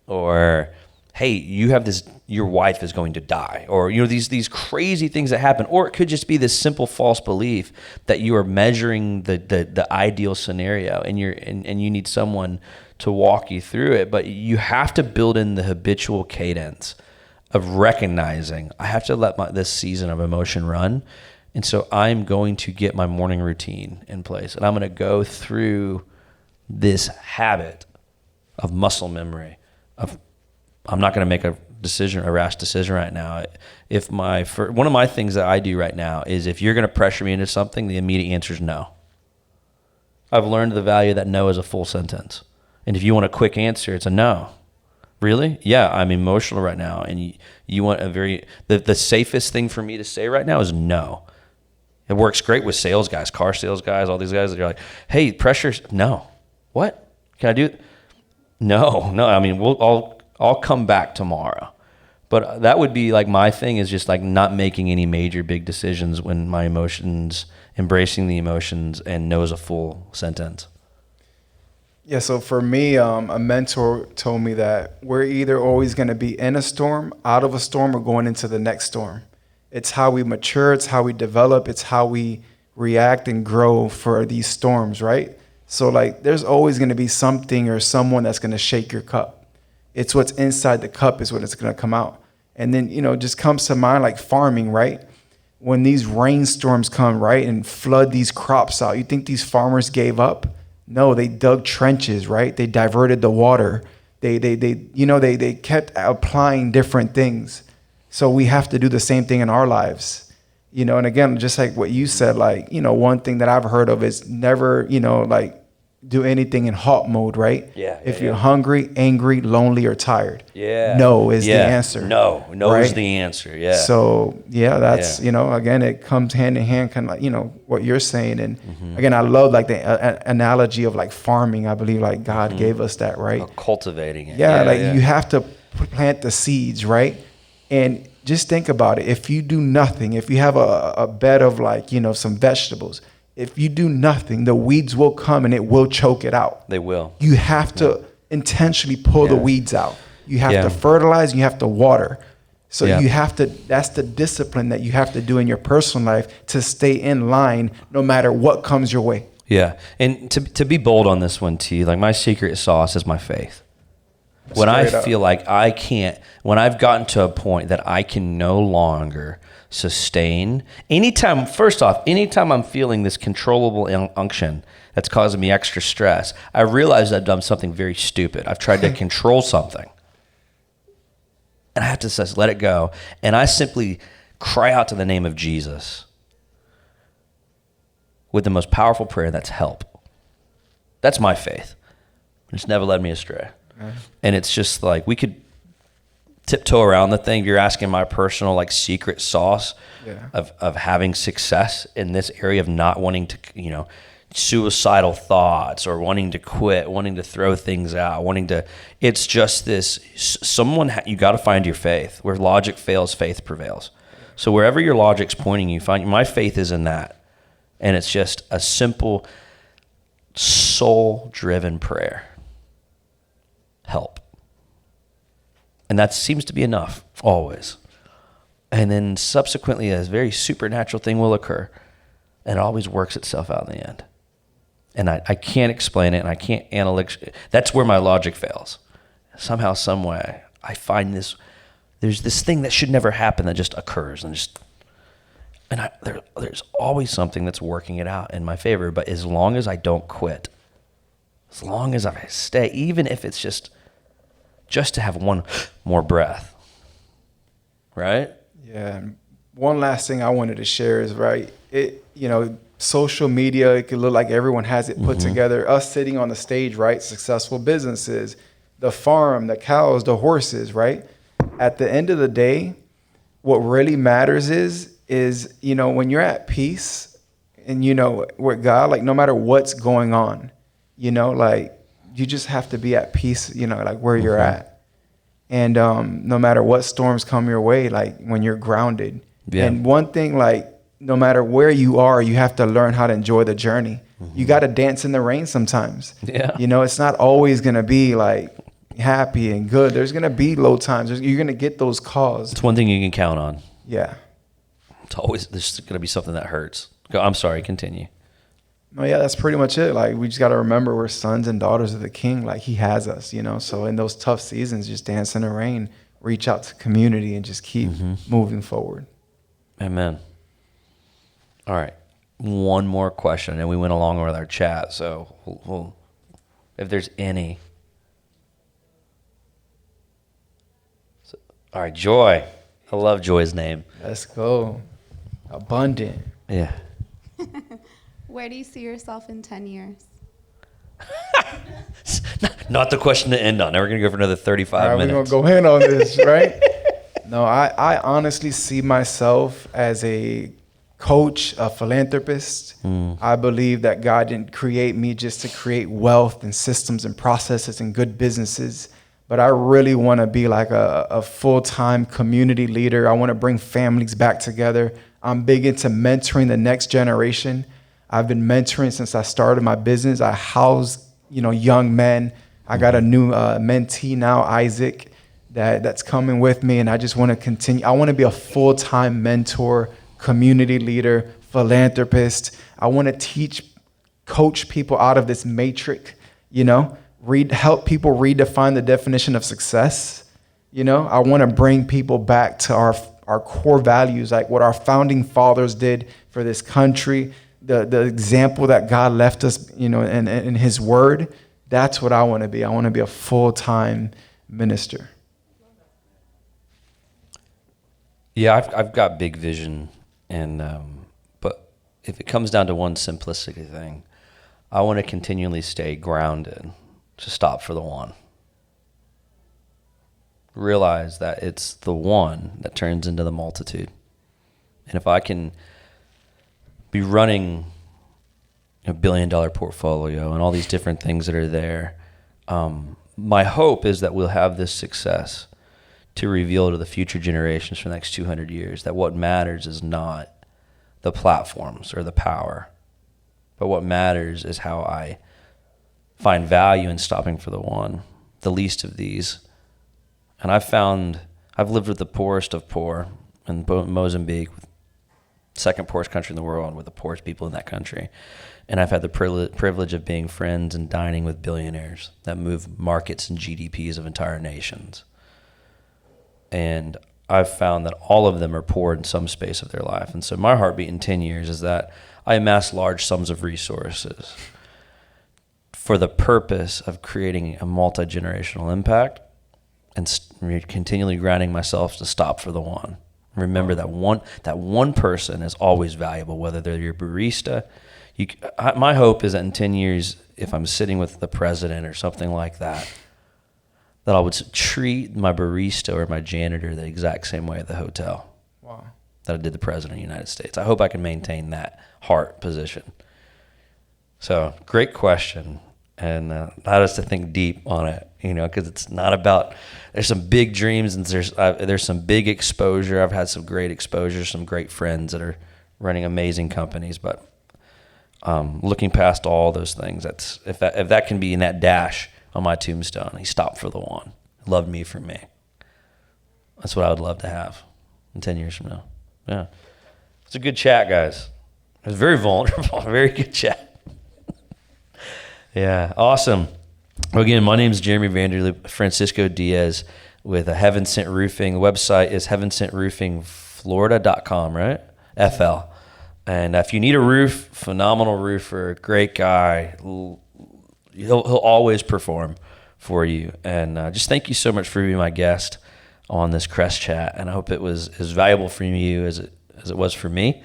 or hey, you have this, your wife is going to die, or these crazy things that happen. Or it could just be this simple false belief that you are measuring the ideal scenario, and you need someone to walk you through it. But you have to build in the habitual cadence of recognizing, I have to let this season of emotion run, and so I'm going to get my morning routine in place, and I'm going to go through this habit of muscle memory of, I'm not going to make a rash decision right now. One of my things that I do right now is, if you're going to pressure me into something, the immediate answer is no. I've learned the value that no is a full sentence. And if you want a quick answer, it's a no. Really? Yeah, I'm emotional right now. And you want the safest thing for me to say right now is no. It works great with sales guys, car sales guys, all these guys that are like, hey, pressure's, no. What? Can I do it? No. I mean, I'll come back tomorrow. But that would be like, my thing is just like not making any major big decisions when my emotions, embracing the emotions, and no is a full sentence. Yeah, so for me, a mentor told me that we're either always going to be in a storm, out of a storm, or going into the next storm. It's how we mature, it's how we develop, it's how we react and grow for these storms, right? So like, there's always going to be something or someone that's going to shake your cup. It's what's inside the cup is what it's going to come out. And then, just comes to mind like farming, right? When these rainstorms come, right, and flood these crops out, you think these farmers gave up? No, they dug trenches, right? They diverted the water. They kept applying different things. So we have to do the same thing in our lives. And again, just like what you said, like, one thing that I've heard of is never, like, do anything in halt mode, right? If you're hungry, angry, lonely, or tired, no is the answer. No right? is the answer. Yeah. So that's again, it comes hand in hand, kind of like what you're saying, and again, I love like the analogy of like farming. I believe like God gave us that, right? Cultivating it. You have to plant the seeds, right? And just think about it. If you do nothing, if you have a bed of like some vegetables. If you do nothing, the weeds will come and it will choke it out. They will. You have to intentionally pull the weeds out. You have to fertilize, you have to water. So you have to, that's the discipline that you have to do in your personal life to stay in line no matter what comes your way. Yeah. And to be bold on this one, T, like my secret sauce is my faith. When I feel like I can't, when I've gotten to a point that I can no longer sustain, anytime I'm feeling this controllable unction that's causing me extra stress, I realize I've done something very stupid. I've tried to control something. And I have to just let it go. And I simply cry out to the name of Jesus with the most powerful prayer, that's help. That's my faith. It's never led me astray. And it's just like, we could tiptoe around the thing. You're asking my personal like secret sauce of having success in this area of not wanting to, suicidal thoughts or wanting to quit, wanting to throw things out, it's just this, you got to find your faith. Where logic fails, faith prevails. So wherever your logic's pointing you, find my faith is in that. And it's just a simple soul-driven prayer. Help. And that seems to be enough, always. And then subsequently, a very supernatural thing will occur, and it always works itself out in the end. And I can't explain it, and I can't analyze. That's where my logic fails. Somehow, some way, I find there's this thing that should never happen that just occurs, there's always something that's working it out in my favor. But as long as I don't quit, as long as I stay, even if it's just to have one more breath, right? Yeah. And one last thing I wanted to share is, right, social media, it could look like everyone has it put together. Us sitting on the stage, right, successful businesses, the farm, the cows, the horses, right? At the end of the day, what really matters is when you're at peace and, with God, like no matter what's going on, like you just have to be at peace, like where you're at. And no matter what storms come your way, like when you're grounded. And one thing, like no matter where you are, you have to learn how to enjoy the journey. You got to dance in the rain sometimes. It's not always going to be like happy and good. There's going to be low times. You're going to get those calls. It's one thing you can count on. Yeah. There's going to be something that hurts. I'm sorry, continue. No, yeah, that's pretty much it. Like, we just got to remember we're sons and daughters of the King. Like, he has us, So in those tough seasons, just dance in the rain, reach out to community, and just keep moving forward. Amen. All right. One more question, and we went along with our chat. So we'll if there's any. All right, Joy. I love Joy's name. Let's go. Abundant. Yeah. Where do you see yourself in 10 years? Not the question to end on. Now we're going to go for another 35 minutes. We're going to go in on this, right? No, I honestly see myself as a coach, a philanthropist. I believe that God didn't create me just to create wealth and systems and processes and good businesses, but I really want to be like a full-time community leader. I want to bring families back together. I'm big into mentoring the next generation. I've been mentoring since I started my business. I house, young men. I got a new mentee now, Isaac, that's coming with me, and I just want to continue. I want to be a full-time mentor, community leader, philanthropist. I want to coach people out of this matrix, help people redefine the definition of success. You know, I want to bring people back to our core values, like what our founding fathers did for this country, the example that God left us, you know, in his word. That's what I want to be. I want to be a full-time minister. Yeah, I've got big vision, and but if it comes down to one simplistic thing, I want to continually stay grounded, to stop for the one. Realize that it's the one that turns into the multitude. And if I can be running a $1 billion portfolio and all these different things that are there, my hope is that we'll have this success to reveal to the future generations for the next 200 years that what matters is not the platforms or the power, but what matters is how I find value in stopping for the one, the least of these. And I've lived with the poorest of poor in Mozambique, second poorest country in the world, with the poorest people in that country. And I've had the privilege of being friends and dining with billionaires that move markets and GDPs of entire nations. And I've found that all of them are poor in some space of their life. And so my heartbeat in 10 years is that I amass large sums of resources for the purpose of creating a multi-generational impact and continually grounding myself to stop for the one. Remember that one person is always valuable, whether they're your barista. My hope is that in 10 years, if I'm sitting with the president or something like that, that I would treat my barista or my janitor the exact same way at the hotel. Wow. That I did the president of the United States. I hope I can maintain that heart position. So, great question. And allowed us to think deep on it, you know, because it's not about, there's some big dreams and there's some big exposure. I've had some great exposure, some great friends that are running amazing companies, but looking past all those things, that's if that can be in that dash on my tombstone, he stopped for the one, loved me for me. That's what I would love to have in 10 years from now. Yeah. It's a good chat, guys. It was very vulnerable, very good chat. Yeah, awesome. Well, again, my name is Jeremy Vanderloop, Francisco Diaz with Heaven Sent Roofing. The website is heavensentroofingflorida.com, right? FL. And if you need a roof, phenomenal roofer, great guy. He'll always perform for you. And just thank you so much for being my guest on this CRES Chat. And I hope it was as valuable for you as it was for me.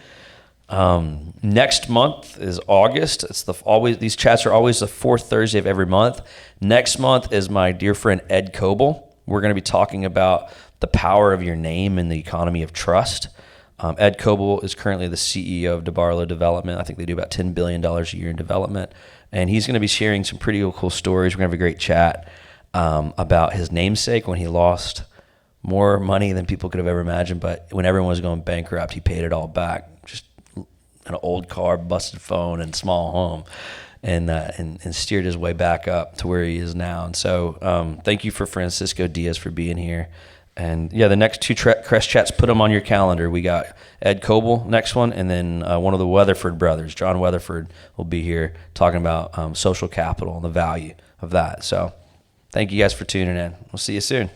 Next month is August. These chats are always the fourth Thursday of every month. Next month is my dear friend Ed Coble. We're going to be talking about the power of your name in the economy of trust. Ed Coble is currently the CEO of DeBarlo Development. I think they do about $10 billion a year in development. And he's going to be sharing some pretty cool stories. We're going to have a great chat about his namesake when he lost more money than people could have ever imagined. But when everyone was going bankrupt, he paid it all back. Just an old car, busted phone, and small home, and steered his way back up to where he is now. And so thank you for Francisco Diaz for being here. And yeah, the next two CRES Chats, put them on your calendar. We got Ed Coble, next one, and then one of the Weatherford brothers, John Weatherford, will be here talking about social capital and the value of that. So thank you guys for tuning in. We'll see you soon.